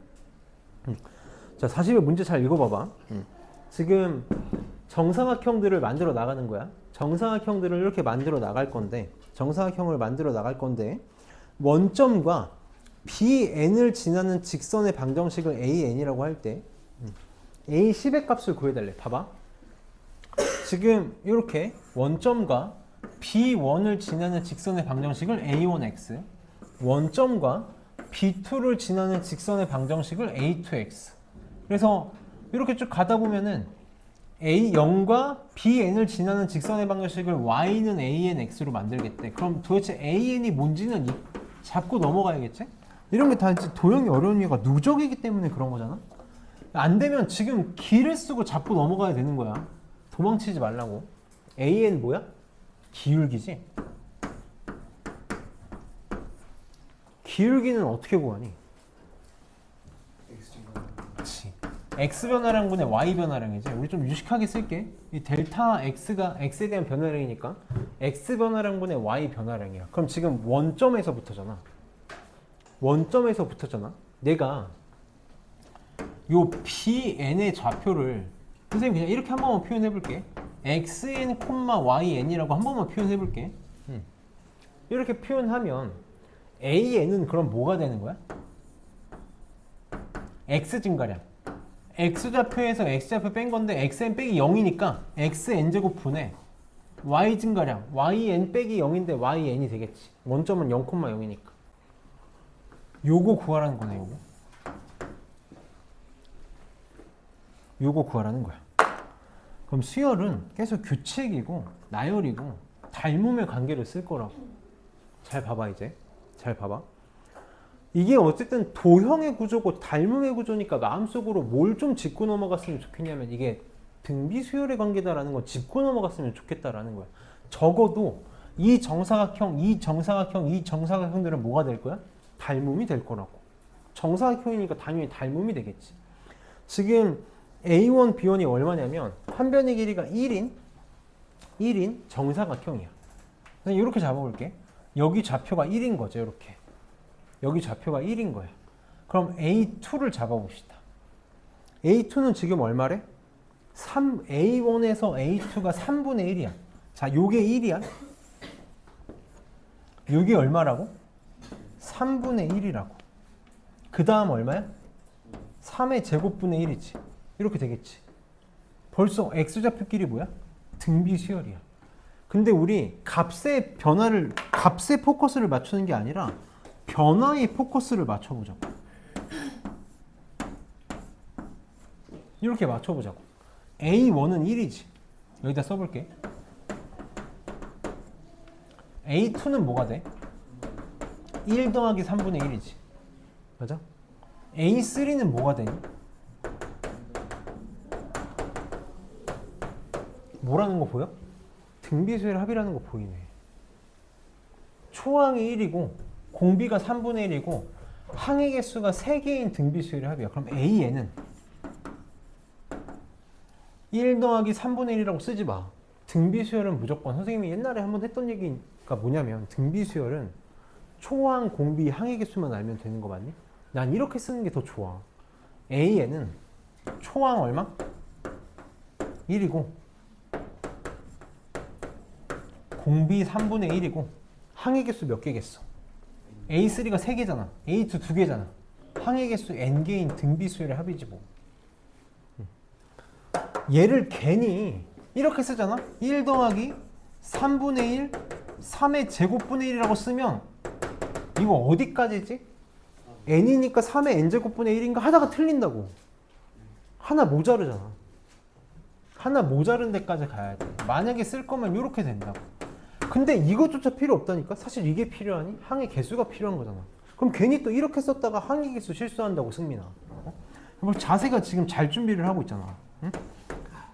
자, 40의 문제 잘 읽어봐봐. 지금 정사각형들을 만들어 나가는 거야. 정사각형들을 이렇게 만들어 나갈 건데, 정사각형을 만들어 나갈 건데, 원점과 BN을 지나는 직선의 방정식을 AN이라고 할 때, A10의 값을 구해달래. 봐봐. 지금 이렇게 원점과 B1을 지나는 직선의 방정식을 A1x, 원점과 B2를 지나는 직선의 방정식을 A2x. 그래서 이렇게 쭉 가다 보면은 A0과 BN을 지나는 직선의 방정식을 Y는 ANX로 만들겠대. 그럼 도대체 AN이 뭔지는 잡고 넘어가야겠지? 이런 게 다 도형이 어려운 이유가 누적이기 때문에 그런 거잖아? 안 되면 지금 기를 쓰고 잡고 넘어가야 되는 거야. 도망치지 말라고. AN 뭐야? 기울기지? 기울기는 어떻게 구하니? 그치. X 변화량분의 Y 변화량이지. 우리 좀 유식하게 쓸게. 이 델타 X가 X에 대한 변화량이니까 X 변화량분의 Y 변화량이야. 그럼 지금 원점에서부터잖아. 원점에서부터잖아. 내가 요 BN의 좌표를 선생님 그냥 이렇게 한 번만 표현해 볼게. XN, YN이라고 한 번만 표현해 볼게. 이렇게 표현하면 AN은 그럼 뭐가 되는 거야? X 증가량. X좌표에서 X좌표 뺀 건데 XN 빼기 0이니까 XN제곱 분의 Y 증가량. YN 빼기 0인데 YN이 되겠지. 원점은 0,0이니까. 요거 구하라는 거네, 요거. 요거 구하라는 거야. 그럼 수열은 계속 규칙이고 나열이고 닮음의 관계를 쓸 거라고. 잘 봐봐 이제. 잘 봐봐. 이게 어쨌든 도형의 구조고 닮음의 구조니까 마음속으로 뭘 좀 짚고 넘어갔으면 좋겠냐면 이게 등비 수열의 관계다라는 건 짚고 넘어갔으면 좋겠다라는 거야. 적어도 이 정사각형, 이 정사각형, 이 정사각형들은 뭐가 될 거야? 닮음이 될 거라고. 정사각형이니까 당연히 닮음이 되겠지. 지금 A1, B1이 얼마냐면 한 변의 길이가 1인 정사각형이야. 이렇게 잡아볼게. 여기 좌표가 1인 거죠. 이렇게. 여기 좌표가 1인 거야. 그럼 A2를 잡아봅시다. A2는 지금 얼마래? A1에서 A2가 3분의 1이야. 자, 요게 1이야. 요게 얼마라고? 3분의 1이라고. 그 다음 얼마야? 3의 제곱분의 1이지. 이렇게 되겠지. 벌써 X좌표끼리 뭐야? 등비 수열이야. 근데 우리 값의 포커스를 맞추는 게 아니라 변화의 포커스를 맞춰보자고. 이렇게 맞춰보자고. A1은 1이지. 여기다 써볼게. A2는 뭐가 돼? 1 더하기 3분의 1이지. 맞아? A3는 뭐가 되니? 뭐라는 거 보여? 등비수열 합이라는 거 보이네. 초항이 1이고 공비가 3분의 1이고 항의 개수가 3개인 등비수열의 합이야. 그럼 A에는 1 더하기 3분의 1이라고 쓰지 마. 등비수열은 무조건 선생님이 옛날에 한번 했던 얘기가 뭐냐면 등비수열은 초항, 공비, 항의 개수만 알면 되는 거 맞니? 난 이렇게 쓰는 게 더 좋아. A에는 초항 얼마? 1이고 공비 3분의 1이고 항의 개수 몇 개겠어? A3가 3개잖아. A2 2개잖아. 항의 개수 n개인 등비수열의 합이지 뭐. 얘를 괜히 이렇게 쓰잖아. 1 더하기 3분의 1 3의 제곱분의 1이라고 쓰면 이거 어디까지지? n이니까 3의 n제곱분의 1인가 하다가 틀린다고. 하나 모자르잖아. 하나 모자른 데까지 가야 돼. 만약에 쓸 거면 이렇게 된다고. 근데 이것조차 필요 없다니까? 사실 이게 필요하니? 항의 개수가 필요한 거잖아. 그럼 괜히 또 이렇게 썼다가 항의 개수 실수한다고, 승민아. 뭐 자세가 지금 잘 준비를 하고 있잖아. 응?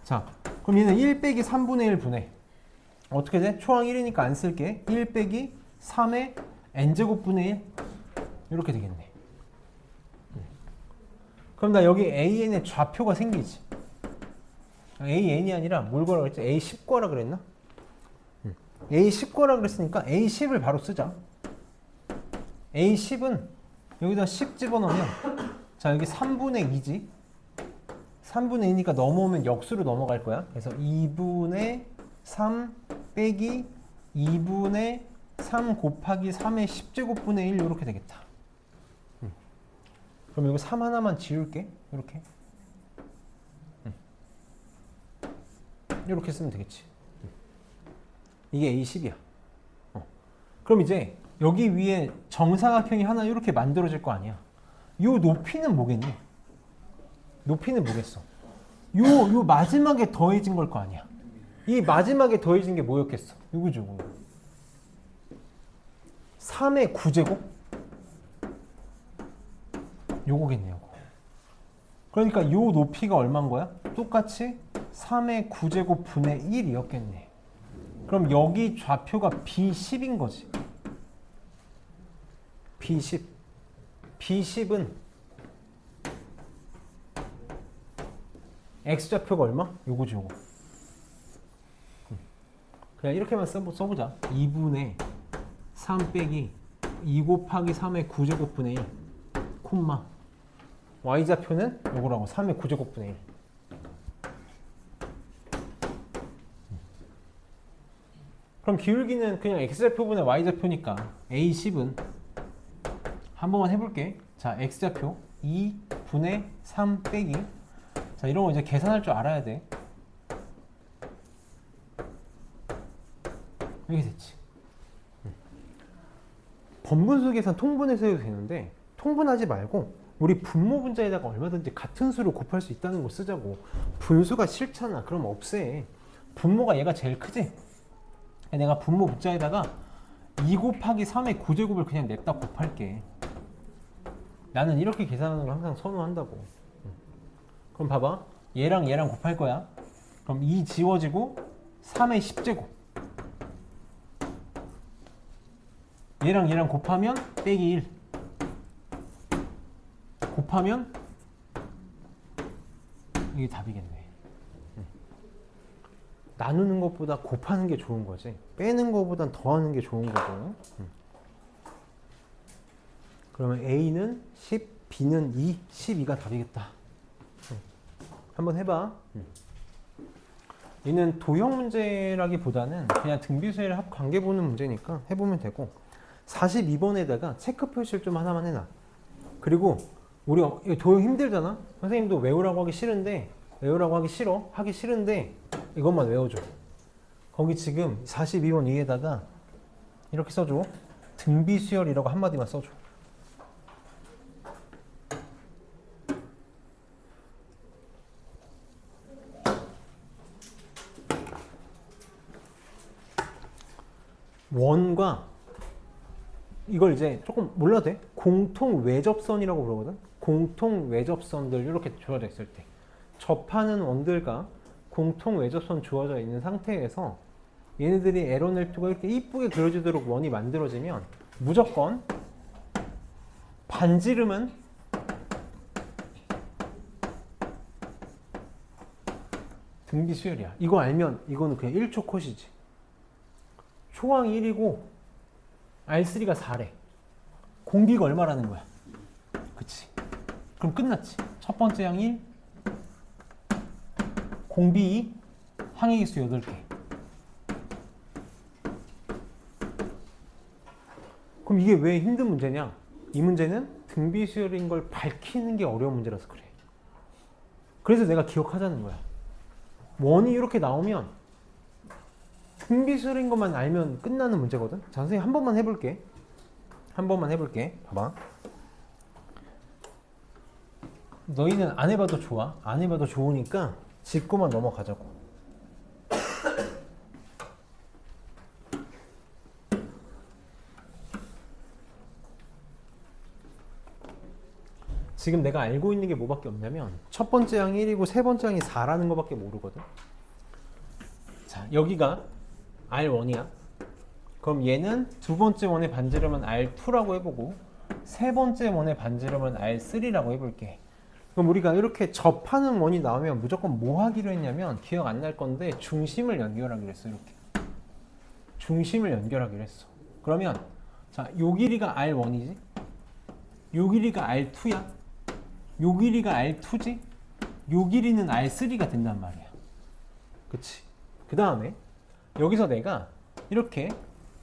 자, 그럼 얘는 1 빼기 3분의 1 분해. 어떻게 돼? 초항 1이니까 안 쓸게. 1 빼기 3의 n제곱분의 1. 이렇게 되겠네. 그럼 나 여기 AN의 좌표가 생기지. AN이 아니라 뭘 거라 그랬지? A10거라 그랬나? A10거라 그랬으니까 A10을 바로 쓰자. A10은 여기다 10 집어넣으면 자, 여기 3분의 2지. 3분의 2니까 넘어오면 역수로 넘어갈 거야. 그래서 2분의 3 빼기 2분의 3 곱하기 3의 10제곱분의 1 이렇게 되겠다. 그럼 이거 3 하나만 지울게. 이렇게. 이렇게 쓰면 되겠지. 이게 A10이야. 그럼 이제 여기 위에 정사각형이 하나 이렇게 만들어질 거 아니야. 요 높이는 뭐겠니? 높이는 뭐겠어? 요 마지막에 더해진 걸 거 아니야. 이 마지막에 더해진 게 뭐였겠어? 요거죠. 3의 9제곱? 요거겠네, 요거. 그러니까 요 높이가 얼마인 거야? 똑같이 3의 9제곱 분의 1이었겠네. 그럼 여기 좌표가 B10인 거지. B10. B10은 X좌표가 얼마? 요거지, 요거. 그냥 이렇게만 써보자. 2분의 3 빼기 2 곱하기 3의 9제곱분의 1, 콤마. Y좌표는 요거라고. 3의 9제곱분의 1. 그럼 기울기는 그냥 X좌표분의 Y좌표니까 A10은 한 번만 해볼게. 자, X좌표 2분의 3 빼기. 자, 이런 거 이제 계산할 줄 알아야 돼. 이렇게 됐지. 번분수 계산 통분해서 해도 되는데 통분하지 말고 우리 분모 분자에다가 얼마든지 같은 수를 곱할 수 있다는 거 쓰자고. 분수가 싫잖아. 그럼 없애. 분모가 얘가 제일 크지? 내가 분모 분자에다가 2 곱하기 3의 9제곱을 그냥 냅다 곱할게. 나는 이렇게 계산하는 걸 항상 선호한다고. 그럼 봐봐. 얘랑 얘랑 곱할 거야. 그럼 2 지워지고 3의 10제곱. 얘랑 얘랑 곱하면 빼기 1. 곱하면 이게 답이겠네. 나누는 것보다 곱하는 게 좋은 거지. 빼는 것보단 더하는 게 좋은 거고. 그러면 A는 10, B는 2, 12가 답이겠다. 한번 해봐. 얘는 도형 문제라기보다는 그냥 등비수열 합 관계 보는 문제니까 해보면 되고, 42번에다가 체크 표시를 좀 하나만 해놔. 그리고 우리 도형 힘들잖아? 선생님도 외우라고 하기 싫은데, 하기 싫은데 이것만 외워줘. 거기 지금 42번 위에다가 이렇게 써줘. 등비수열이라고 한마디만 써줘. 원과 이걸 이제 조금 몰라도 돼. 공통 외접선이라고 그러거든. 공통 외접선들 이렇게 주어져 있을 때 접하는 원들과 공통 외접선 주어져 있는 상태에서 얘네들이 L1, L2가 이렇게 이쁘게 그려지도록 원이 만들어지면 무조건 반지름은 등비 수열이야. 이거 알면 이거는 그냥 1초 컷이지. 초항이 1이고 R3가 4래. 공비가 얼마라는 거야? 그치? 그럼 끝났지. 첫 번째 항 1, 공비 2, 항의 기수 8개. 그럼 이게 왜 힘든 문제냐? 이 문제는 등비 수열인 걸 밝히는 게 어려운 문제라서 그래. 그래서 내가 기억하자는 거야. 원이 이렇게 나오면 등비 수열인 것만 알면 끝나는 문제거든. 자, 선생님 한 번만 해볼게. 한 번만 해볼게. 봐봐. 너희는 안 해봐도 좋아. 안 해봐도 좋으니까 짚고만 넘어가자고. 지금 내가 알고 있는 게 뭐밖에 없냐면 첫 번째 항이 1이고 세 번째 항이 4라는 거밖에 모르거든. 자, 여기가 R1이야. 그럼 얘는 두 번째 원의 반지름은 R2라고 해보고 세 번째 원의 반지름은 R3라고 해볼게. 그럼 우리가 이렇게 접하는 원이 나오면 무조건 뭐 하기로 했냐면 기억 안 날 건데 중심을 연결하기로 했어. 이렇게 중심을 연결하기로 했어. 그러면 자, 요 길이가 R1이지, 요 길이가 R2야, 요 길이가 R2지, 요 길이는 R3가 된단 말이야. 그치? 그 다음에 여기서 내가 이렇게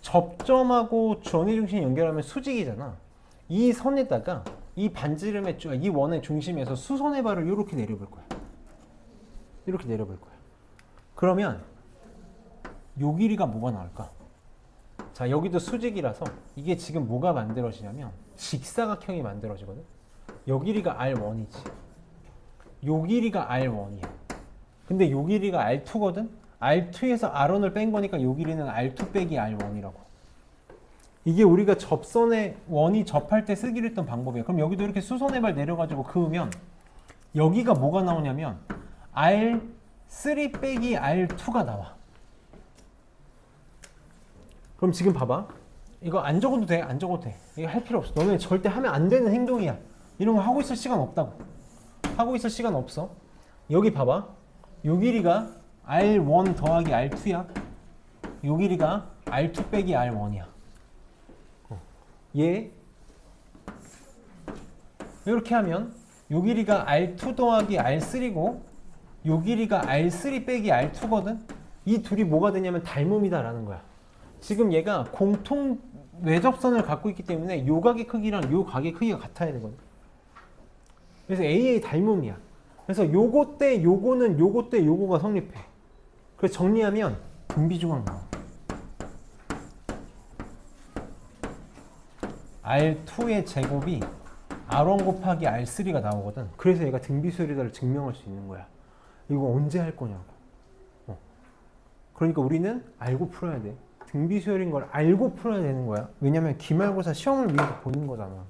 접점하고 전위 중심 연결하면 수직이잖아. 이 선에다가 이 반지름의 이 원의 중심에서 수선의 발을 이렇게 내려볼 거야. 이렇게 내려볼 거야. 그러면 요 길이가 뭐가 나올까? 자, 여기도 수직이라서 이게 지금 뭐가 만들어지냐면 직사각형이 만들어지거든. 요 길이가 R1이지. 요 길이가 R1이야. 근데 요 길이가 R2거든. R2에서 R1을 뺀 거니까 요 길이는 R2 빼기 R1이라고. 이게 우리가 접선에 원이 접할 때 쓰기로 했던 방법이에요. 그럼 여기도 이렇게 수선의 발 내려가지고 그으면 여기가 뭐가 나오냐면 R3 빼기 R2가 나와. 그럼 지금 봐봐. 이거 안 적어도 돼. 안 적어도 돼. 이거 할 필요 없어. 너네 절대 하면 안 되는 행동이야. 이런 거 하고 있을 시간 없다고. 하고 있을 시간 없어. 여기 봐봐. 요 길이가 R1 더하기 R2야. 요 길이가 R2 빼기 R1이야. 얘 이렇게 하면 요 길이가 R2 더하기 R3고 요 길이가 R3 빼기 R2거든. 이 둘이 뭐가 되냐면 닮음이다 라는 거야. 지금 얘가 공통 외접선을 갖고 있기 때문에 요 각의 크기랑 요 각의 크기가 같아야 되거든. 그래서 AA 닮음이야. 그래서 요거 때 요거는 요거 때 요거가 성립해. 그래서 정리하면 등비조각 나와. R2의 제곱이 R1 곱하기 R3가 나오거든. 그래서 얘가 등비수열이다를 증명할 수 있는 거야. 이거 언제 할 거냐고. 그러니까 우리는 알고 풀어야 돼. 등비수열인 걸 알고 풀어야 되는 거야. 왜냐면 기말고사 시험을 위해서 보는 거잖아.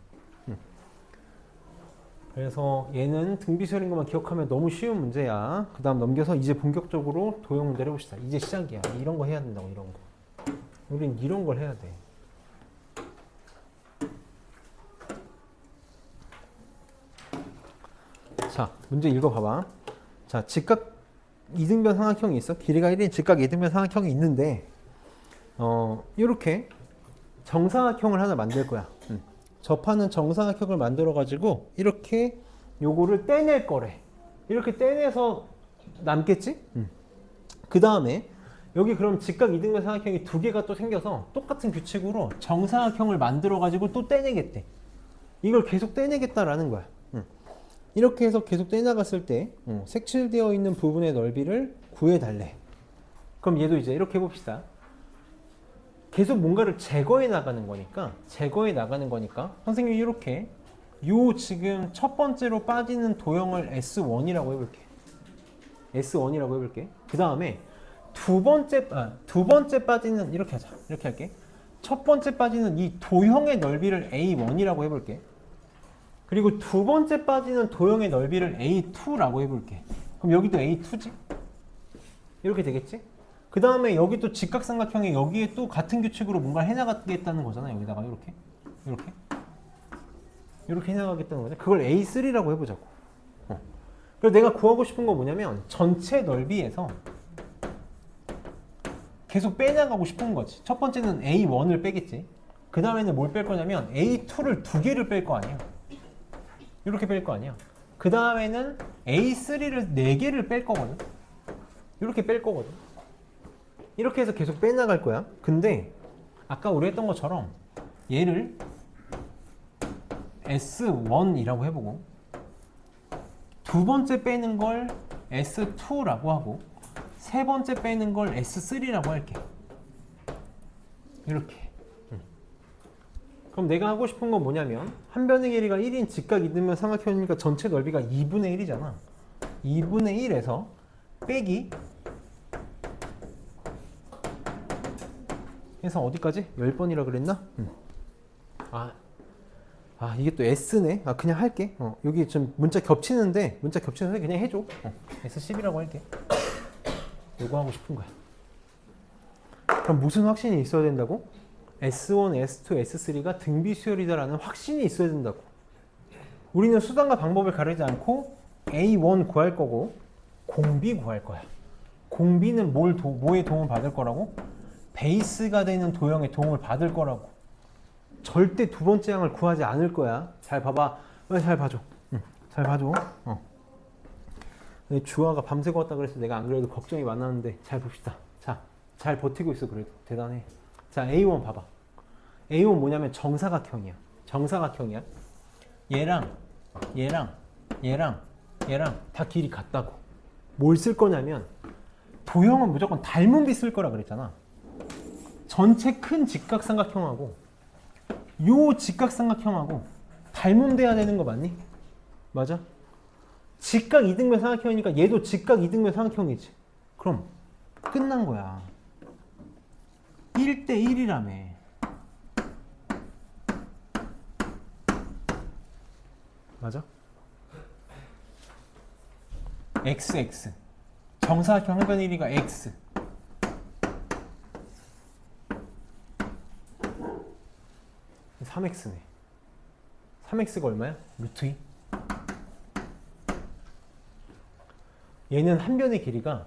그래서 얘는 등비수열인 것만 기억하면 너무 쉬운 문제야. 그 다음 넘겨서 이제 본격적으로 도형 문제를 해봅시다. 이제 시작이야. 이런 거 해야 된다고. 이런 거. 우린 이런 걸 해야 돼. 자, 문제 읽어봐봐. 자, 직각 이등변 삼각형이 있어. 길이가 1인 직각 이등변 삼각형이 있는데 이렇게 정사각형을 하나 만들 거야. 접하는 정사각형을 만들어 가지고 이렇게 요거를 떼낼 거래. 이렇게 떼내서 남겠지? 그 다음에 여기 그럼 직각 이등변 삼각형이 두 개가 또 생겨서 똑같은 규칙으로 정사각형을 만들어 가지고 또 떼내겠대. 이걸 계속 떼내겠다라는 거야. 이렇게 해서 계속 떼나갔을 때 색칠되어 있는 부분의 넓이를 구해달래. 그럼 얘도 이제 이렇게 해봅시다. 계속 뭔가를 제거해 나가는 거니까 선생님이 이렇게 요 지금 첫 번째로 빠지는 도형을 S1이라고 해볼게. S1이라고 해볼게. 그 다음에 두 번째 빠지는 이렇게 하자. 이렇게 할게. 첫 번째 빠지는 이 도형의 넓이를 A1이라고 해볼게. 그리고 두 번째 빠지는 도형의 넓이를 A2라고 해볼게. 그럼 여기도 A2지? 이렇게 되겠지? 그 다음에 여기 또 직각삼각형에 여기에 또 같은 규칙으로 뭔가 해나가겠다는 거잖아. 여기다가 이렇게 해나가겠다는 거죠. 그걸 A3라고 해보자고. 그래서 내가 구하고 싶은 건 뭐냐면 전체 넓이에서 계속 빼나가고 싶은 거지. 첫 번째는 A1을 빼겠지. 그 다음에는 뭘 뺄 거냐면 A2를 두 개를 뺄 거 아니야. 이렇게 뺄 거 아니야. 그 다음에는 A3를 네 개를 뺄 거거든. 이렇게 뺄 거거든. 이렇게 해서 계속 빼나갈 거야. 근데 아까 우리 했던 것처럼 얘를 S1이라고 해보고 두 번째 빼는 걸 S2라고 하고 세 번째 빼는 걸 S3라고 할게. 이렇게. 그럼 내가 하고 싶은 건 뭐냐면 한 변의 길이가 1인 직각 이등변 삼각형이니까 전체 넓이가 2분의 1이잖아. 2분의 1에서 빼기 해서 어디까지? 10번이라 그랬나? 이게 또 S네. 그냥 할게. 여기 좀 문자 겹치는데 그냥 해줘. S10이라고 할게. 요거 하고 싶은 거야. 그럼 무슨 확신이 있어야 된다고? S1, S2, S3가 등비 수열이다라는 확신이 있어야 된다고. 우리는 수단과 방법을 가리지 않고 A1 구할 거고 공비 구할 거야. 공비는 뭐에 도움을 받을 거라고? 베이스가 되는 도형의 도움을 받을 거라고. 절대 두 번째 항을 구하지 않을 거야. 잘 봐봐. 잘 봐줘. 잘 봐줘. 주아가 밤새고 왔다 그래서 내가 안 그래도 걱정이 많았는데 잘 봅시다. 자, 잘 버티고 있어. 그래도 대단해. 자, A1 봐봐. A1 뭐냐면 정사각형이야. 얘랑 다 길이 같다고. 뭘 쓸 거냐면 도형은 무조건 닮은 비 쓸 거라 그랬잖아. 전체 큰 직각삼각형하고 요 직각삼각형하고 닮은 돼야 되는 거 맞니? 맞아? 직각 이등변 삼각형이니까 얘도 직각 이등변 삼각형이지. 그럼 끝난 거야. 1대 1이라며. 맞아? XX 정사각형 한 변의 길이가 X 3x네. 3x가 얼마야? 루트 2. 얘는 한 변의 길이가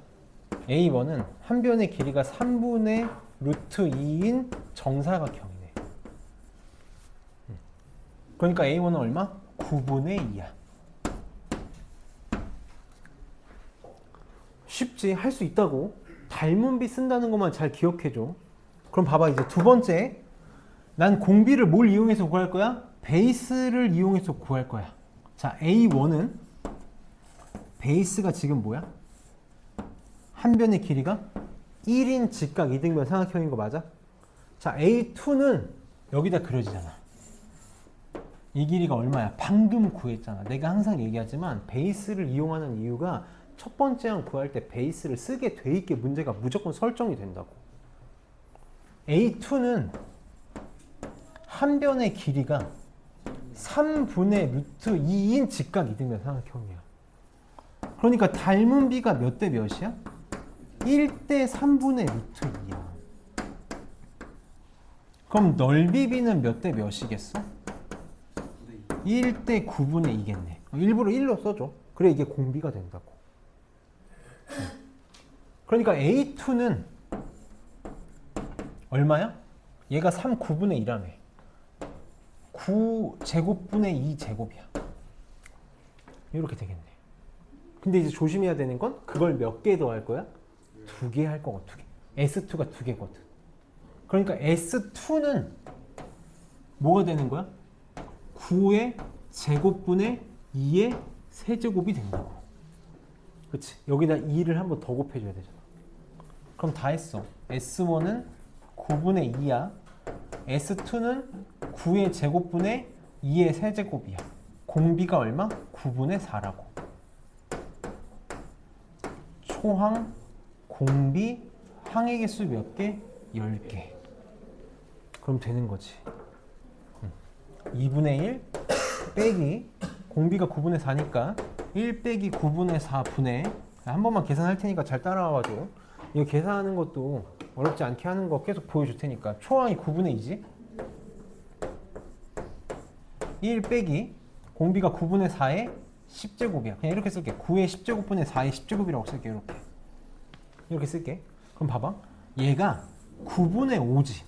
A1은 한 변의 길이가 3분의 루트 2인 정사각형이네. 그러니까 A1은 얼마? 9분의 2야. 쉽지? 할 수 있다고. 닮은 비 쓴다는 것만 잘 기억해줘. 그럼 봐봐. 이제 두 번째. 난 공비를 뭘 이용해서 구할 거야? 베이스를 이용해서 구할 거야. 자, A1은 베이스가 지금 뭐야? 한 변의 길이가 1인 직각 이등변 삼각형인 거 맞아? 자, A2는 여기다 그려지잖아. 이 길이가 얼마야? 방금 구했잖아. 내가 항상 얘기하지만 베이스를 이용하는 이유가 첫 번째 항 구할 때 베이스를 쓰게 돼 있게 문제가 무조건 설정이 된다고. A2는 한 변의 길이가 3분의 루트 2인 직각 이등변 삼각형이야. 그러니까 닮은 비가 몇 대 몇이야? 1대 3분의 루트 2야. 그럼 넓이 비는 몇 대 몇이겠어? 1대 9분의 2겠네. 일부러 1로 써줘. 그래 이게 공비가 된다고. 그러니까 A2는 얼마야? 얘가 3 9분의 2라며. 9 제곱분의 2 제곱이야. 이렇게 되겠네. 근데 이제 조심해야 되는 건 그걸 몇 개 더 할 거야? 2개 할 거거든. 2개. S2가 2개거든. 그러니까 S2는 뭐가 되는 거야? 9의 제곱분의 2의 세제곱이 된다고. 그치? 여기다 2를 한 번 더 곱해줘야 되잖아. 그럼 다 했어. S1은 9분의 2야. S2는 9의 제곱분의 2의 세제곱이야. 공비가 얼마? 9분의 4라고. 초항, 공비, 항의 개수 몇 개? 10개. 그럼 되는 거지. 2분의 1 빼기 공비가 9분의 4니까 1 빼기 9분의 4분의 한 번만 계산할 테니까 잘 따라와줘. 이거 계산하는 것도 어렵지 않게 하는 거 계속 보여줄 테니까. 초항이 9분의 2지? 1 빼기 공비가 9분의 4의 10제곱이야. 그냥 이렇게 쓸게. 9의 10제곱분의 4의 10제곱이라고 쓸게. 이렇게 쓸게. 그럼 봐봐. 얘가 9분의 5지.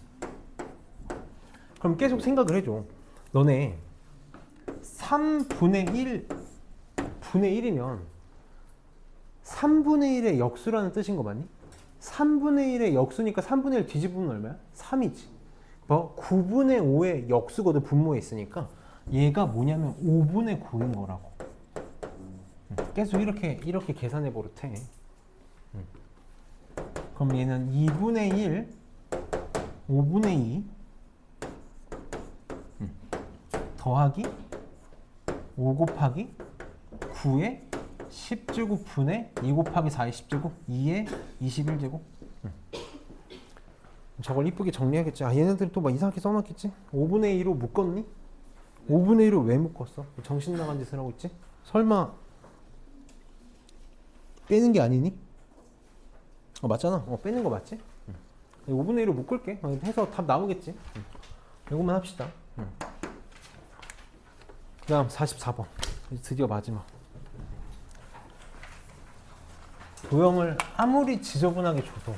그럼 계속 생각을 해줘. 너네 3분의 1 분의 1이면 3분의 1의 역수라는 뜻인 거 맞니? 3분의 1의 역수니까 3분의 1 뒤집으면 얼마야? 3이지. 뭐 9분의 5의 역수거든. 분모에 있으니까 얘가 뭐냐면 5분의 9인 거라고. 계속 이렇게 계산해 버릇해. 그럼 얘는 2분의 1 5분의 2 더하기 5 곱하기 9의 10제곱분의 2 곱하기 4의 10제곱 2의 21제곱. 저걸 이쁘게 정리하겠지. 아, 얘네들이 또 막 이상하게 써놨겠지. 5분의 2로 묶었니? 5분의 1을 왜 묶었어? 정신 나간 짓을 하고 있지? 설마 빼는 게 아니니? 맞잖아. 빼는 거 맞지? 5분의 1로 묶을게. 해서 답 나오겠지. 이것만 합시다. 그 다음 44번. 드디어 마지막. 도형을 아무리 지저분하게 줘도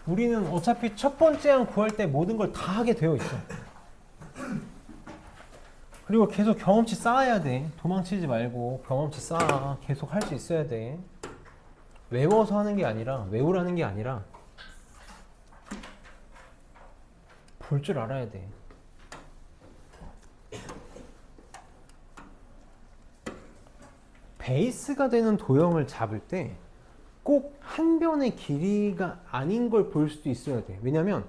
우리는 어차피 첫 번째 항 구할 때 모든 걸 다 하게 되어 있어. 그리고 계속 경험치 쌓아야 돼. 도망치지 말고 경험치 쌓아. 계속 할 수 있어야 돼. 외워서 하는 게 아니라, 외우라는 게 아니라 볼 줄 알아야 돼. 베이스가 되는 도형을 잡을 때 꼭 한 변의 길이가 아닌 걸 볼 수도 있어야 돼. 왜냐면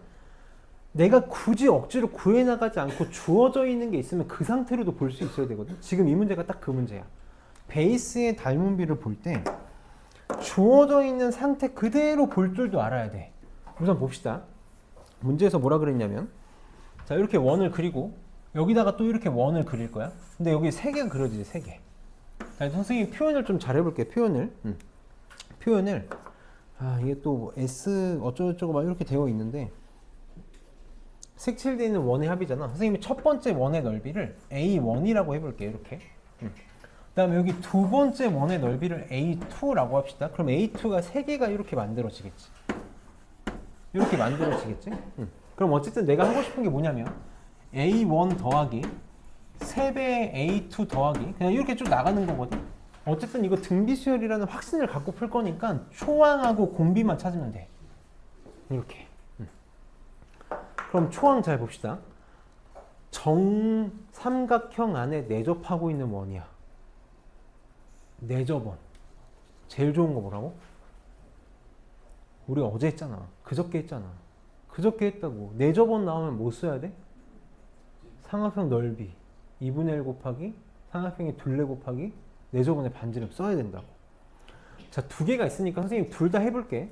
내가 굳이 억지로 구해나가지 않고 주어져 있는 게 있으면 그 상태로도 볼 수 있어야 되거든. 지금 이 문제가 딱 그 문제야. 베이스의 닮은비를 볼 때 주어져 있는 상태 그대로 볼 줄도 알아야 돼. 우선 봅시다. 문제에서 뭐라 그랬냐면, 자, 이렇게 원을 그리고 여기다가 또 이렇게 원을 그릴 거야. 근데 여기 3개가 그려지지, 3개. 자, 선생님이 표현을 좀 잘해볼게. 표현을 이게 또 S 어쩌고저쩌고 막 이렇게 되어 있는데, 색칠되어 있는 원의 합이잖아. 선생님이 첫 번째 원의 넓이를 A1이라고 해볼게. 이렇게. 그 다음에 여기 두 번째 원의 넓이를 A2라고 합시다. 그럼 A2가 3개가 이렇게 만들어지겠지. 이렇게 만들어지겠지. 그럼 어쨌든 내가 하고 싶은 게 뭐냐면 A1 더하기 3배의 A2 더하기 그냥 이렇게 쭉 나가는 거거든. 어쨌든 이거 등비수열이라는 확신을 갖고 풀 거니까 초항하고 공비만 찾으면 돼. 이렇게. 그럼 초항 잘 봅시다. 정삼각형 안에 내접하고 있는 원이야. 내접원. 제일 좋은 거 뭐라고? 우리 어제 했잖아. 그저께 했잖아. 그저께 했다고. 내접원 나오면 뭐 써야 돼? 삼각형 넓이 2분의 1 곱하기 삼각형의 둘레 곱하기 내접원의 반지름 써야 된다고. 자, 2개가 있으니까 선생님 둘 다 해볼게.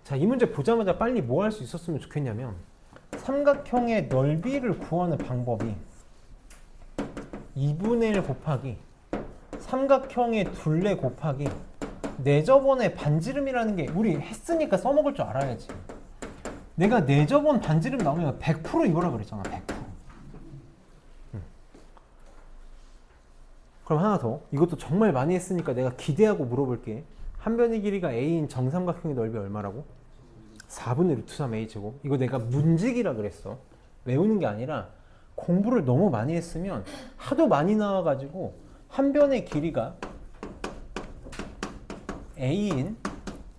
자, 이 문제 보자마자 빨리 뭐 할 수 있었으면 좋겠냐면 삼각형의 넓이를 구하는 방법이 2분의 1 곱하기 삼각형의 둘레 곱하기 내접원의 반지름이라는 게 우리 했으니까 써먹을 줄 알아야지. 내가 내접원 반지름 나오면 100% 이거라 그랬잖아. 100%. 그럼 하나 더. 이것도 정말 많이 했으니까 내가 기대하고 물어볼게. 한 변의 길이가 A인 정삼각형의 넓이 얼마라고? 4분의 루트 3 A제곱. 이거 내가 문직이라 그랬어. 외우는 게 아니라 공부를 너무 많이 했으면 하도 많이 나와가지고 한 변의 길이가 A인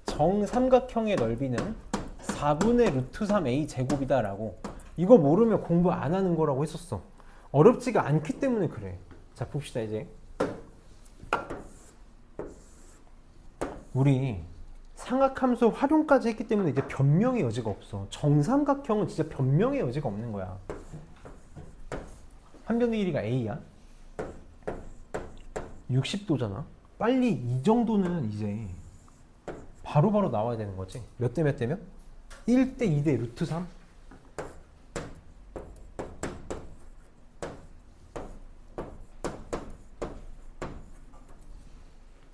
정삼각형의 넓이는 4분의 루트 3 A제곱이다 라고. 이거 모르면 공부 안 하는 거라고 했었어. 어렵지가 않기 때문에 그래. 자, 봅시다. 이제 우리 상학함수 활용까지 했기 때문에 이제 변명의 여지가 없어. 정삼각형은 진짜 변명의 여지가 없는 거야. 한 변의 길이가 A야. 60도잖아. 빨리 이 정도는 이제 바로바로 나와야 되는 거지. 몇 대 몇 대면? 1대 2대 루트 3?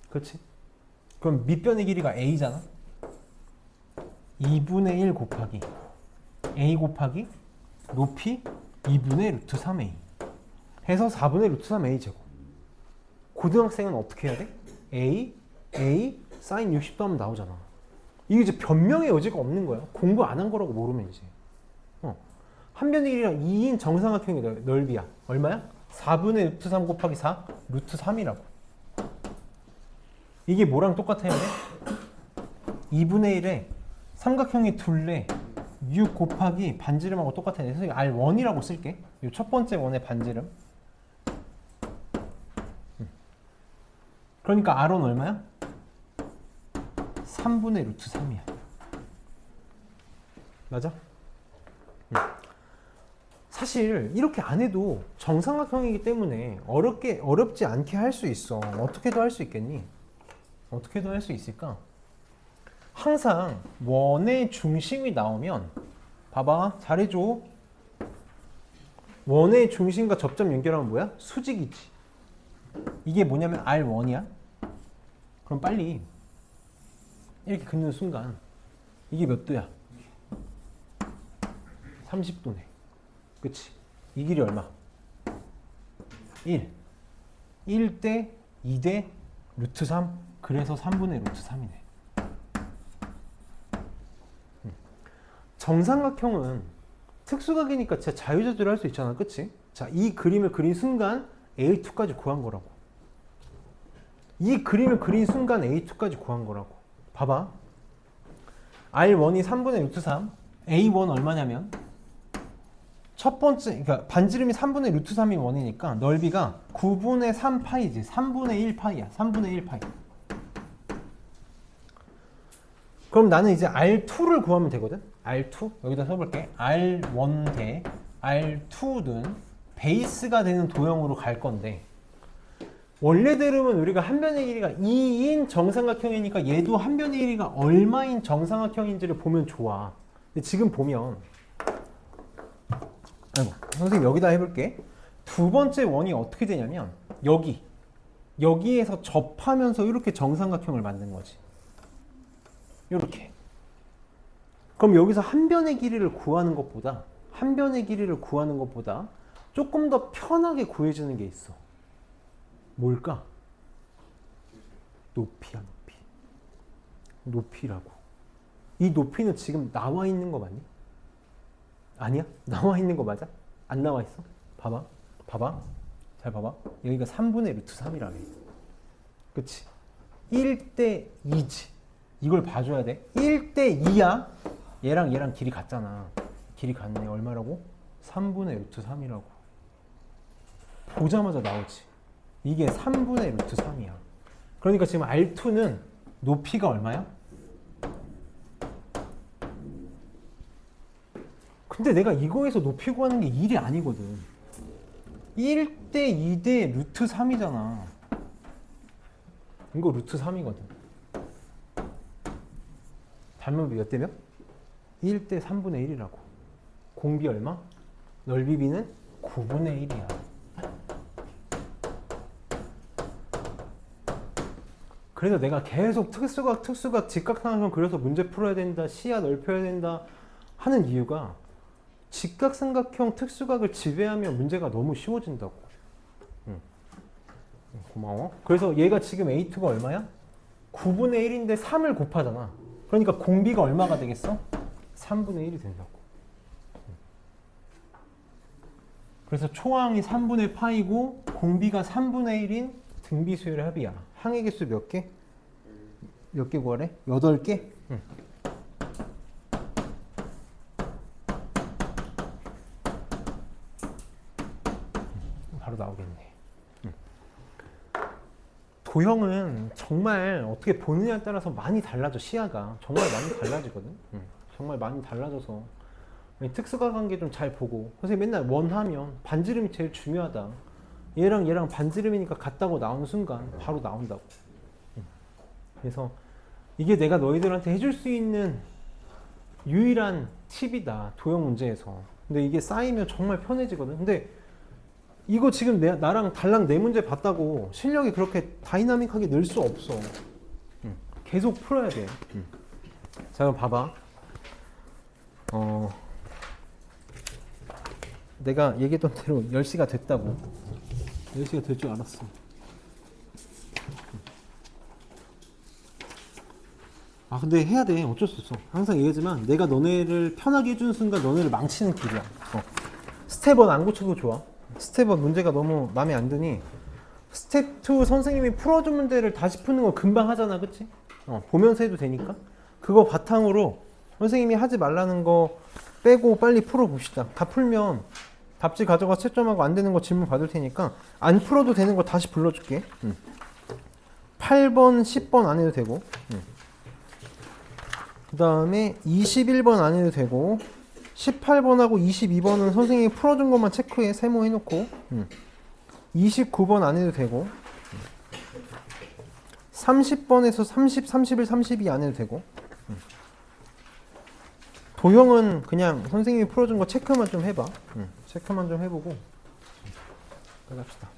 그렇지? 그럼 밑변의 길이가 a잖아. 2분의 1 곱하기 a 곱하기 높이 2분의 루트 3a 해서 4분의 루트 3a 제곱. 고등학생은 어떻게 해야 돼? a 사인 60도 하면 나오잖아. 이게 이제 변명의 여지가 없는 거야. 공부 안 한 거라고 모르면 이제. 한 변의 길이랑 2인 정삼각형의 넓이야. 얼마야? 4분의 루트 3 곱하기 4 루트 3이라고. 이게 뭐랑 똑같아야 돼? 2분의 1에 삼각형이 둘레 6 곱하기 반지름하고 똑같아야 돼. 그래서 R1이라고 쓸게. 이 첫 번째 원의 반지름. 그러니까 R1 얼마야? 3분의 루트 3이야. 맞아? 사실 이렇게 안 해도 정삼각형이기 때문에 어렵지 않게 할 수 있어. 어떻게도 할 수 있겠니? 어떻게도 할 수 있을까? 항상 원의 중심이 나오면 봐봐, 잘해줘. 원의 중심과 접점 연결하면 뭐야? 수직이지. 이게 뭐냐면 R1이야. 그럼 빨리 이렇게 긋는 순간 이게 몇 도야? 30도네. 그치? 이 길이 얼마? 1. 1대 2대 루트 3. 그래서 3분의 루트 3이네. 정삼각형은 특수각이니까 진짜 자유자재로 할 수 있잖아. 그치? 자, 이 그림을 그린 순간 A2까지 구한 거라고. 이 그림을 그린 순간 A2까지 구한 거라고. 봐봐. R1이 3분의 루트 3. A1 얼마냐면 첫 번째, 그러니까 반지름이 3분의 루트 3이 원이니까 넓이가 9분의 3파이지. 3분의 1파이야. 3분의 1파이. 그럼 나는 이제 R2를 구하면 되거든. R2 여기다 써볼게. R1 대 R2는 베이스가 되는 도형으로 갈 건데 원래대로면 우리가 한 변의 길이가 2인 정삼각형이니까 얘도 한 변의 길이가 얼마인 정삼각형인지를 보면 좋아. 근데 지금 보면 아이고, 선생님 여기다 해볼게. 두 번째 원이 어떻게 되냐면 여기에서 접하면서 이렇게 정삼각형을 만든 거지. 이렇게. 그럼 여기서 한 변의 길이를 구하는 것보다 조금 더 편하게 구해지는 게 있어. 뭘까? 높이야, 높이. 높이라고. 이 높이는 지금 나와 있는 거 맞니? 아니야? 나와 있는 거 맞아? 안 나와 있어? 봐봐. 잘 봐봐. 여기가 3분의 루트 3이라며. 그치? 1대 2지. 이걸 봐줘야 돼. 1대 2야. 얘랑 길이 같잖아. 길이 같네. 얼마라고? 3분의 루트 3이라고. 보자마자 나오지. 이게 3분의 루트 3이야. 그러니까 지금 R2는 높이가 얼마야? 근데 내가 이거에서 높이 구하는 게 일이 아니거든. 1대 2대 루트 3이잖아. 이거 루트 3이거든. 닮은 비 몇 대면? 1대 3분의 1이라고. 공비 얼마? 넓이 비는 9분의 1이야. 그래서 내가 계속 특수각, 직각삼각형 그려서 문제 풀어야 된다, 시야 넓혀야 된다 하는 이유가 직각삼각형, 특수각을 지배하면 문제가 너무 쉬워진다고. 고마워. 그래서 얘가 지금 A2가 얼마야? 9분의 1인데 3을 곱하잖아. 그러니까 공비가 얼마가 되겠어? 3분의 1이 된다고. 그래서 초항이 3분의 파이고 공비가 3분의 1인 등비수열의 합이야. 항의 개수 몇 개? 몇 개 구하래? 8개? 응. 바로 나오겠네. 도형은 정말 어떻게 보느냐에 따라서 많이 달라져. 시야가 정말 많이 달라지거든. 정말 많이 달라져서 특수각 관계 좀 잘 보고. 선생님 맨날 원하면 반지름이 제일 중요하다. 얘랑 반지름이니까 같다고 나오는 순간 바로 나온다고. 그래서 이게 내가 너희들한테 해줄 수 있는 유일한 팁이다. 도형 문제에서. 근데 이게 쌓이면 정말 편해지거든. 근데 이거 지금 나랑 달랑 네 문제 봤다고 실력이 그렇게 다이나믹하게 늘 수 없어. 계속 풀어야 돼. 자, 그럼 봐봐. 내가 얘기했던 대로 10시가 됐다고. 10시가 될 줄 알았어. 아, 근데 해야 돼. 어쩔 수 없어. 항상 얘기하지만 내가 너네를 편하게 해주는 순간 너네를 망치는 길이야. 스텝 1 안 고쳐도 좋아. 스텝 1 문제가 너무 마음에 안 드니 스텝 2 선생님이 풀어준 문제를 다시 푸는 거 금방 하잖아, 그치? 보면서 해도 되니까 그거 바탕으로 선생님이 하지 말라는 거 빼고 빨리 풀어봅시다. 다 풀면 답지 가져가 채점하고 안 되는 거 질문 받을 테니까 안 풀어도 되는 거 다시 불러줄게. 8번, 10번 안 해도 되고, 그 다음에 21번 안 해도 되고, 18번하고 22번은 선생님이 풀어준 것만 체크해, 세모 해놓고, 29번 안 해도 되고, 30번에서 30, 31, 32 안 해도 되고, 도형은 그냥 선생님이 풀어준 거 체크만 좀 해봐. 체크만 좀 해보고, 끝납시다.